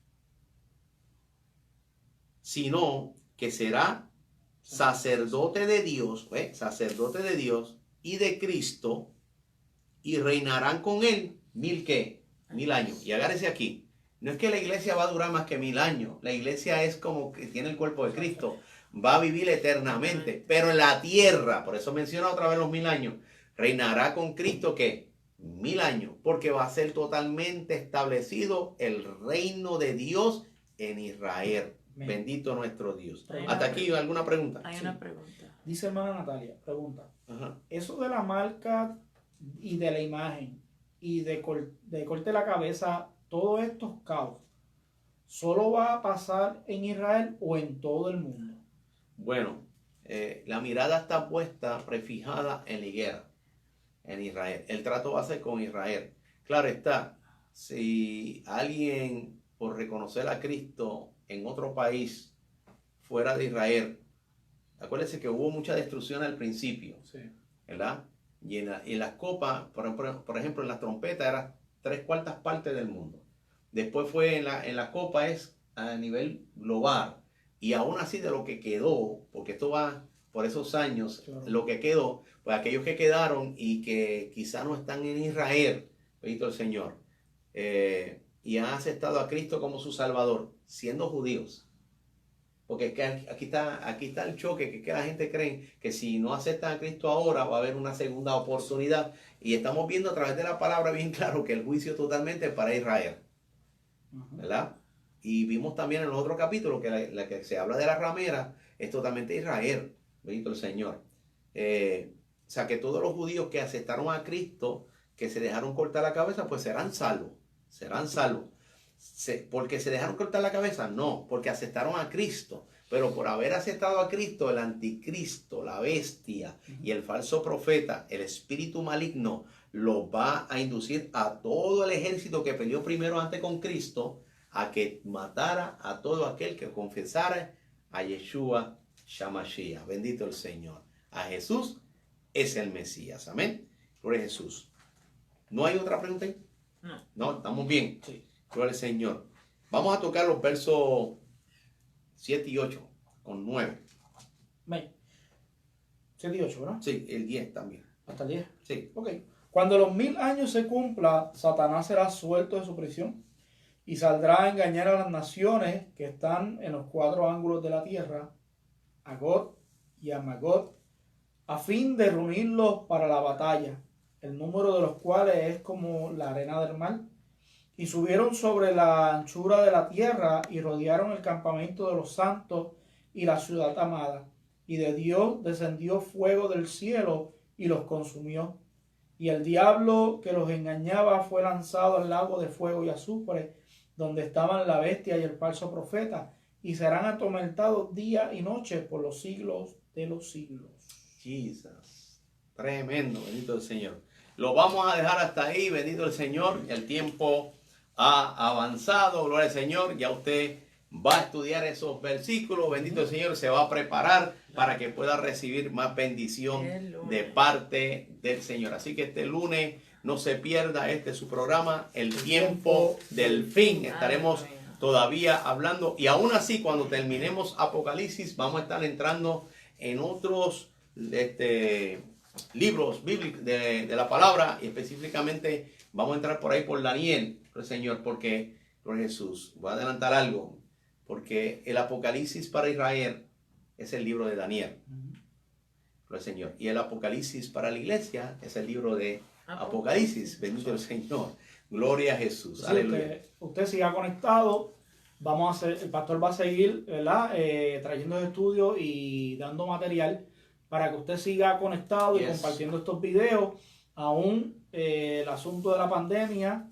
sino que será sacerdote de Dios, sacerdote de Dios y de Cristo, y reinarán con él 1000 ¿qué? 1000 años. Y agárrese aquí, no es que la iglesia va a durar más que 1000 años, la iglesia es como que tiene el cuerpo de Cristo, va a vivir eternamente, pero en la tierra, por eso menciona otra vez los 1000 años, reinará con Cristo ¿qué? 1000 años, porque va a ser totalmente establecido el reino de Dios en Israel. Amén. Bendito nuestro Dios. Hay Hasta una aquí, ¿alguna pregunta? Hay Sí. una pregunta. Dice hermana Natalia, pregunta. Ajá. Eso de la marca y de la imagen y de corte la cabeza, todos estos caos, ¿solo va a pasar en Israel o en todo el mundo? Bueno, la mirada está puesta, prefijada en la higuera, en Israel. El trato va a ser con Israel. Claro está, si alguien por reconocer a Cristo en otro país fuera de Israel, acuérdense que hubo mucha destrucción al principio, Sí. ¿verdad? Y en las copas, por ejemplo, en las trompetas eran 3/4 partes del mundo. Después fue en la copa es a nivel global. Y aún así de lo que quedó, porque esto va por esos años, Claro. lo que quedó, pues aquellos que quedaron y que quizá no están en Israel, bendito el Señor, y han aceptado a Cristo como su Salvador, siendo judíos. Porque es que aquí está el choque, que la gente cree que si no aceptan a Cristo ahora va a haber una segunda oportunidad. Y estamos viendo a través de la palabra bien claro que el juicio totalmente es para Israel, Ajá. ¿verdad? Y vimos también en el otro capítulo que la que se habla de la ramera es totalmente Israel, bendito el Señor. O sea que todos los judíos que aceptaron a Cristo, que se dejaron cortar la cabeza, pues serán salvos, serán salvos. ¿Porque se dejaron cortar la cabeza? No, porque aceptaron a Cristo. Pero por haber aceptado a Cristo, el anticristo, la bestia y el falso profeta, el espíritu maligno, lo va a inducir a todo el ejército que peleó primero antes con Cristo a que matara a todo aquel que confesara a Yeshua Shamashiach. Bendito el Señor. A Jesús es el Mesías. Amén. Gloria a Jesús. ¿No hay otra pregunta ahí? No. No, estamos bien. Sí. Gloria al Señor. Vamos a tocar los versos 7 y 8 con 9. Amén. 7 y 8, ¿verdad? Sí, el 10 también. Hasta el 10. Sí. Ok. Cuando los 1000 años se cumpla, Satanás será suelto de su prisión y saldrá a engañar a las naciones que están en los 4 ángulos de la tierra, a Gog y a Magog, a fin de reunirlos para la batalla, el número de los cuales es como la arena del mar. Y subieron sobre la anchura de la tierra y rodearon el campamento de los santos y la ciudad amada. Y de Dios descendió fuego del cielo y los consumió. Y el diablo que los engañaba fue lanzado al lago de fuego y azufre, donde estaban la bestia y el falso profeta, y serán atormentados día y noche por los siglos de los siglos. Jesus. Tremendo, bendito el Señor. Lo vamos a dejar hasta ahí, bendito el Señor. El tiempo ha avanzado, gloria al Señor. Ya usted va a estudiar esos versículos, bendito el Señor, se va a preparar para que pueda recibir más bendición de parte del Señor. Así que este lunes no se pierda su programa, El Tiempo del Fin. Estaremos todavía hablando, y aún así cuando terminemos Apocalipsis vamos a estar entrando en otros libros bíblicos de la palabra, y específicamente vamos a entrar por ahí por Daniel, Señor, porque, por Jesús, voy a adelantar algo, porque el Apocalipsis para Israel es el libro de Daniel, por el Señor, y el Apocalipsis para la iglesia es el libro de Apocalipsis. Bendito el Señor, gloria a Jesús. Sí, Aleluya. usted siga conectado. El pastor va a seguir, ¿verdad? Trayendo estudios y dando material para que usted siga conectado y compartiendo estos videos. Aún el asunto de la pandemia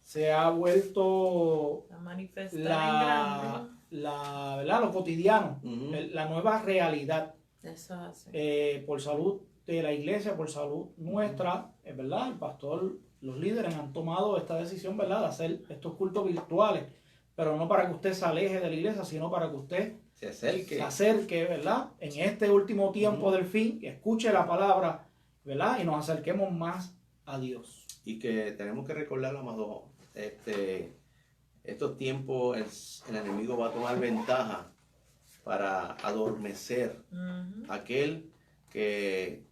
se ha vuelto a manifestar en grande. ¿verdad? Lo cotidiano, la nueva realidad. Eso hace. Por salud de la iglesia, por salud nuestra, es verdad, el pastor, los líderes han tomado esta decisión, ¿verdad?, de hacer estos cultos virtuales, pero no para que usted se aleje de la iglesia, sino para que usted se acerque, ¿verdad?, en este último tiempo del fin, que escuche la palabra, ¿verdad?, y nos acerquemos más a Dios. Y que tenemos que recordar, amado, estos tiempos el enemigo va a tomar ventaja para adormecer aquel que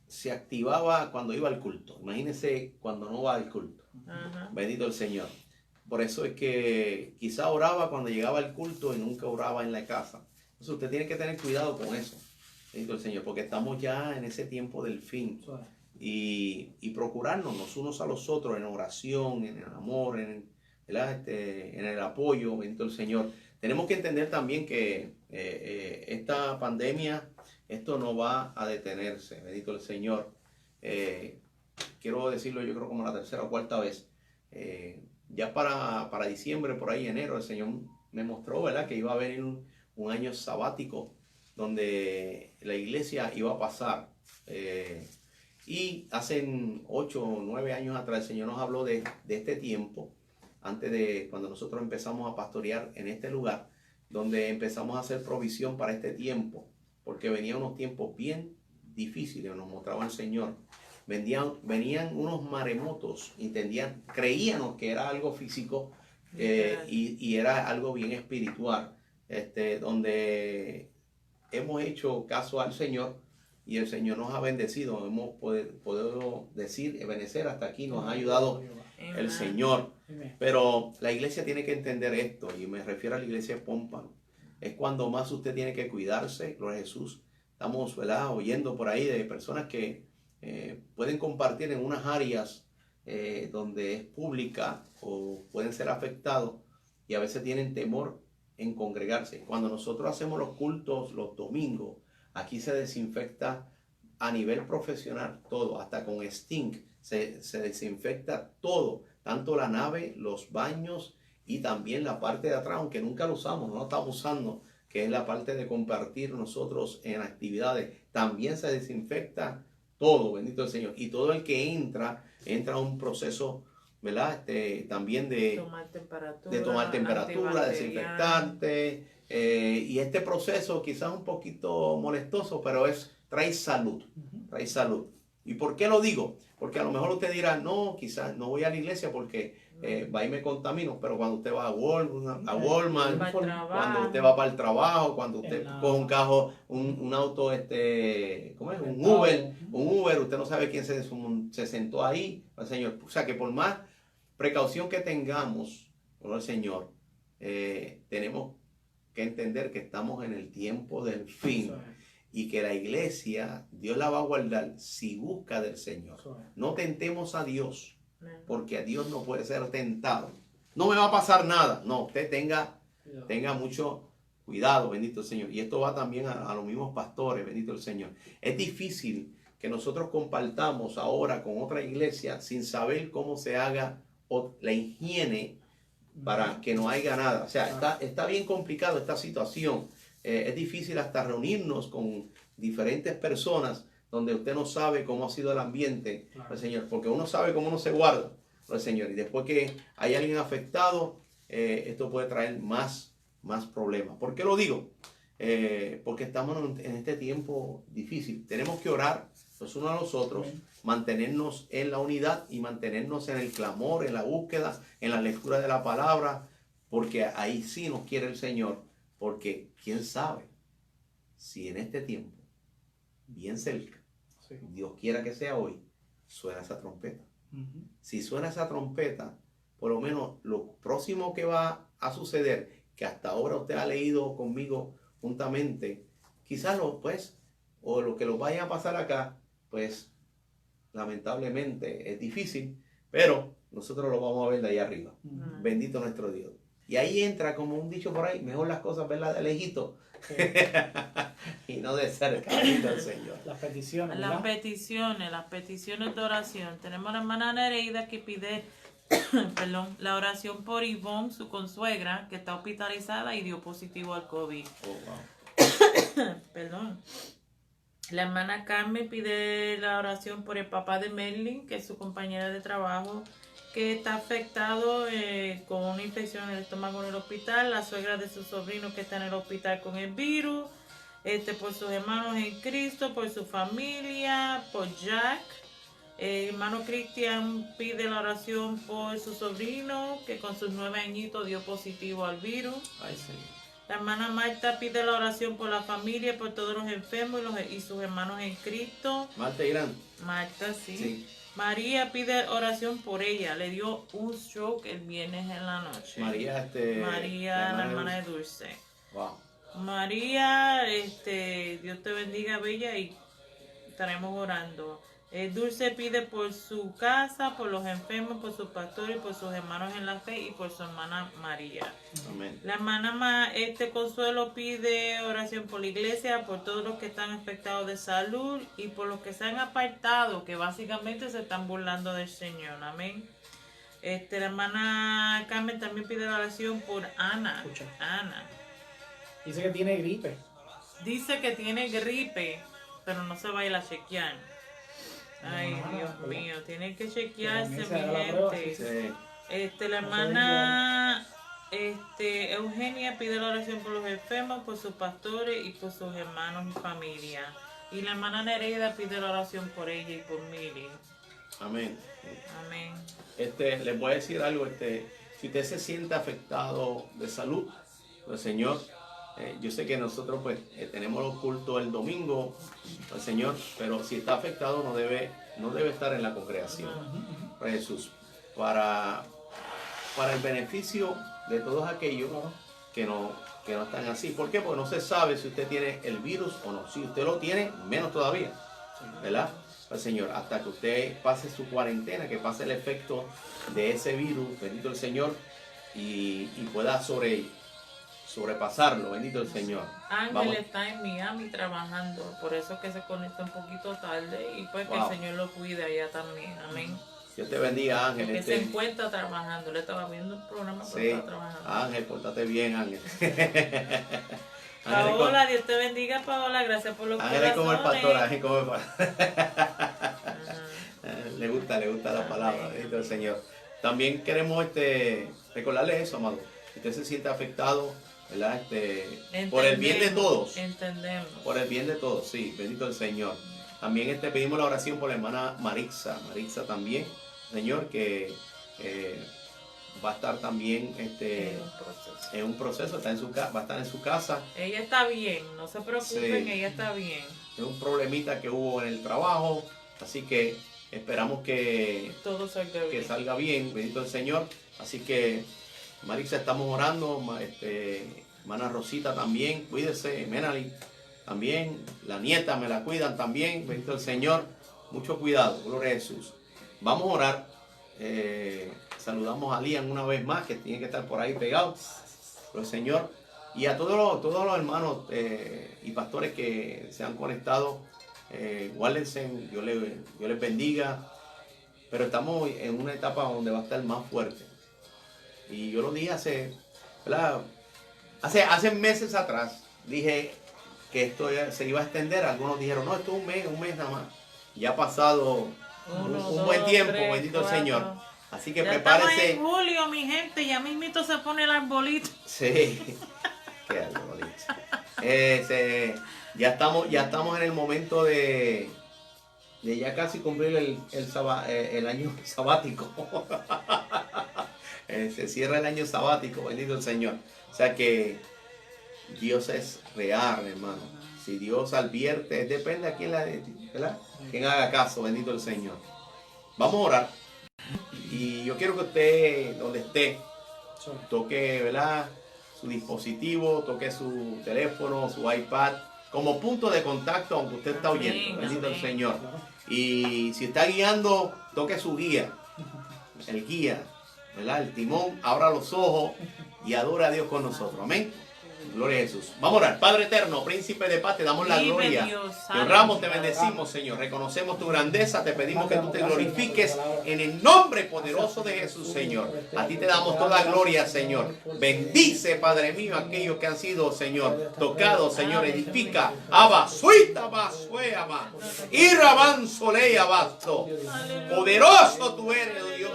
se activaba cuando iba al culto. Imagínense cuando no va al culto. Bendito el Señor. Por eso es que quizá oraba cuando llegaba al culto y nunca oraba en la casa. Entonces usted tiene que tener cuidado con eso. Bendito el Señor, porque estamos ya en ese tiempo del fin. y procurarnos los unos a los otros en oración, en el amor, ¿verdad? En el apoyo, bendito el Señor. Tenemos que entender también que esta pandemia, esto no va a detenerse, bendito el Señor. Quiero decirlo, yo creo como la tercera o cuarta vez. Ya para diciembre, por ahí enero, el Señor me mostró, ¿verdad?, que iba a venir un año sabático donde la iglesia iba a pasar. Y hace 8 o 9 años atrás el Señor nos habló de este tiempo, antes de cuando nosotros empezamos a pastorear en este lugar, donde empezamos a hacer provisión para este tiempo, porque venían unos tiempos bien difíciles, nos mostraba el Señor. Venían unos maremotos, creíamos que era algo físico y era algo bien espiritual, donde hemos hecho caso al Señor y el Señor nos ha bendecido. Hemos podido decir, benecer hasta aquí, nos ha ayudado el Señor. Pero la iglesia tiene que entender esto, y me refiero a la iglesia de Pómpano. Es cuando más usted tiene que cuidarse, gloria a Jesús. Estamos, ¿verdad?, oyendo por ahí de personas que pueden compartir en unas áreas donde es pública o pueden ser afectados y a veces tienen temor en congregarse. Cuando nosotros hacemos los cultos los domingos, aquí se desinfecta a nivel profesional todo, hasta con Stink se desinfecta todo, tanto la nave, los baños y también la parte de atrás, aunque nunca lo usamos, no lo estamos usando, que es la parte de compartir nosotros en actividades. También se desinfecta todo, bendito el Señor. Y todo el que entra a un proceso, ¿verdad? También de tomar temperatura, desinfectante. Y este proceso quizás un poquito molestoso, pero trae salud, trae salud. ¿Y por qué lo digo? Porque a lo mejor usted dirá, no, quizás no voy a la iglesia porque va y me contamino, pero cuando usted va a Walmart, cuando usted va para el trabajo, cuando usted coge un carro, un auto, ¿cómo es? Un Uber, usted no sabe quién se sentó ahí, el Señor. O sea que por más precaución que tengamos con el Señor, tenemos que entender que estamos en el tiempo del fin. Y que la iglesia, Dios la va a guardar si busca del Señor. No tentemos a Dios, porque a Dios no puede ser tentado. No me va a pasar nada. No, usted tenga mucho cuidado, bendito el Señor. Y esto va también a los mismos pastores, bendito el Señor. Es difícil que nosotros compartamos ahora con otra iglesia sin saber cómo se haga la higiene para que no haya nada. O sea, está bien complicado esta situación. Es difícil hasta reunirnos con diferentes personas donde usted no sabe cómo ha sido el ambiente, el Señor, porque uno sabe cómo uno se guarda, el Señor, y después que hay alguien afectado, esto puede traer más problemas. ¿Por qué lo digo? Porque estamos en este tiempo difícil. Tenemos que orar los unos a los otros, mantenernos en la unidad y mantenernos en el clamor, en la búsqueda, en la lectura de la palabra, porque ahí sí nos quiere el Señor. Porque quién sabe si en este tiempo, bien cerca, Dios quiera que sea hoy, suena esa trompeta. Si suena esa trompeta, por lo menos lo próximo que va a suceder, que hasta ahora usted ha leído conmigo juntamente, quizás lo que lo vaya a pasar acá, pues lamentablemente es difícil, pero nosotros lo vamos a ver de ahí arriba. Bendito nuestro Dios. Y ahí entra, como un dicho por ahí, mejor las cosas verlas de lejito y no de cerca, bendito el Señor. Las peticiones, ¿verdad? Las peticiones de oración. Tenemos a la hermana Nereida que pide la oración por Ivonne, su consuegra, que está hospitalizada y dio positivo al COVID. Perdón. La hermana Carmen pide la oración por el papá de Merlin, que es su compañera de trabajo, que está afectado con una infección en el estómago en el hospital. La suegra de su sobrino que está en el hospital con el virus. Por sus hermanos en Cristo, por su familia, por Jack. El hermano Cristian pide la oración por su sobrino que con sus 9 añitos dio positivo al virus. Ay, Señor. La hermana Marta pide la oración por la familia, por todos los enfermos y sus hermanos en Cristo. Marta Irán. Marta, sí. María pide oración por ella. Le dio un stroke el viernes en la noche. María, la hermana de Dulce. Wow. María, Dios te bendiga, bella, y estaremos orando. Dulce pide por su casa, por los enfermos, por sus pastores, por sus hermanos en la fe y por su hermana María. Amén. La hermana Consuelo pide oración por la iglesia, por todos los que están afectados de salud y por los que se han apartado, que básicamente se están burlando del Señor. Amén. La hermana Carmen también pide la oración por Ana. Escucha. Ana. Dice que tiene gripe. Dice que tiene gripe, pero no se va a ir a chequear. Ay, Dios mío, tiene que chequearse, mi gente. Sí. La hermana Eugenia pide la oración por los enfermos, por sus pastores y por sus hermanos y familia. Y la hermana Nereida pide la oración por ella y por Mili. Amén. Amén. Les voy a decir algo, si usted se siente afectado de salud, pues Señor, yo sé que nosotros pues tenemos los cultos el domingo, al Señor, pero si está afectado no debe estar en la congregación. Para Jesús, para el beneficio de todos aquellos que no están así. ¿Por qué? Porque no se sabe si usted tiene el virus o no. Si usted lo tiene, menos todavía, ¿verdad? Pues Señor, hasta que usted pase su cuarentena, que pase el efecto de ese virus, bendito el Señor, y pueda sobrepasarlo, bendito el Señor. Ángel está en Miami trabajando, por eso es que se conecta un poquito tarde y pues que el Señor lo cuide allá también, amén. Dios te bendiga, Ángel. Porque se encuentra trabajando, le estaba viendo el programa, pero sí, estaba trabajando. Ángel, pórtate bien, Ángel. Paola, Dios te bendiga, Paola, gracias por los Ángel es como el pastor, Ángel como el pastor. Uh-huh. le gusta la palabra, bendito el Señor. También queremos recordarle eso, amado. Si usted se siente afectado, ¿verdad? Por el bien de todos. Entendemos. Por el bien de todos, sí, bendito el Señor. También pedimos la oración por la hermana Marixa. Marixa también, Señor, que va a estar también en un proceso, va a estar en su casa. Ella está bien, no se preocupen, sí. Ella está bien. Es un problemita que hubo en el trabajo, así que esperamos que todo salga bien, bendito el Señor. Así que, Marixa, estamos orando, hermana Rosita también, cuídese, Menali también, la nieta me la cuidan también, bendito el Señor, mucho cuidado, gloria a Jesús. Vamos a orar, saludamos a Lian una vez más, que tiene que estar por ahí pegado, por el Señor, y a todos los hermanos y pastores que se han conectado, guárdense, Dios les bendiga, pero estamos en una etapa donde va a estar más fuerte, y yo lo dije hace meses atrás, dije que esto se iba a extender. Algunos dijeron, no, esto es un mes nada más. Ya ha pasado un buen tiempo, bendito el Señor. Así que ya prepárese. Estamos en julio, mi gente, ya mismito se pone el arbolito. Sí, qué arbolito. Ya estamos en el momento de ya casi cumplir el año sabático. Se cierra el año sabático, bendito el Señor. O sea que Dios es real, hermano. Si Dios advierte, depende a quién quien haga caso, bendito el Señor. Vamos a orar. Y yo quiero que usted, donde esté, toque, ¿verdad?, su dispositivo, toque su teléfono, su iPad, como punto de contacto aunque usted está oyendo, bendito el Señor. Y si está guiando, toque su guía, el guía, ¿verdad?, el timón, abra los ojos y adora a Dios con nosotros. Amén. Gloria a Jesús. Vamos a orar. Padre eterno, príncipe de paz, te damos la gloria. Te honramos, te bendecimos, Señor. Reconocemos tu grandeza. Te pedimos que tú te glorifiques en el nombre poderoso de Jesús, Señor. A ti te damos toda gloria, Señor. Bendice, Padre mío, aquellos que han sido, Señor, tocados, Señor. Edifica. Abasuita, basueama. Iraban solea basto. Poderoso tú eres, Dios.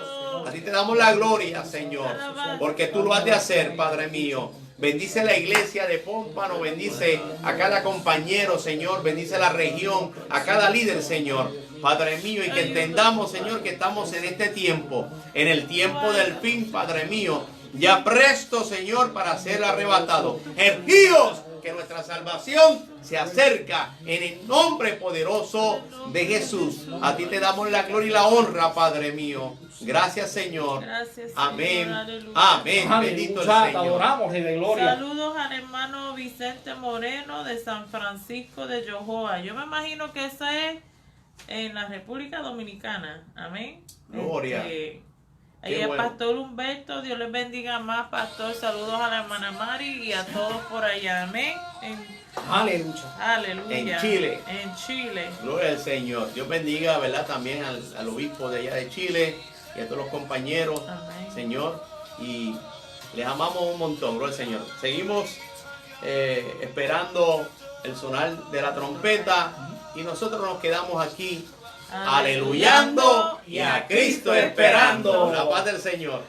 A ti te damos la gloria, Señor. Porque tú lo has de hacer, Padre mío. Bendice la iglesia de Pómpano, bendice a cada compañero, Señor, bendice la región, a cada líder, Señor. Padre mío, y que entendamos, Señor, que estamos en este tiempo, en el tiempo del fin, Padre mío, ya presto, Señor, para ser arrebatado. Erguíos, que nuestra salvación se acerca en el nombre poderoso de Jesús. A ti te damos la gloria y la honra, Padre mío. Gracias, Señor. Gracias, amén. Señor. Amén. Bendito el Señor. Te adoramos, Rey de Gloria. Saludos al hermano Vicente Moreno de San Francisco de Yojoa. Yo me imagino que ese es en la República Dominicana. Amén. Gloria. Ahí Qué el bueno. pastor Humberto, Dios les bendiga más, pastor. Saludos a la hermana Mari y a todos por allá. Amén. Aleluya. Aleluya. En Chile. En Chile. Gloria al Señor. Dios bendiga, ¿verdad? También al obispo de allá de Chile y a todos los compañeros, Amén. Señor. Y les amamos un montón, gloria al Señor. Seguimos esperando el sonar de la trompeta y nosotros nos quedamos aquí aleluyando y a Cristo esperando. La paz del Señor.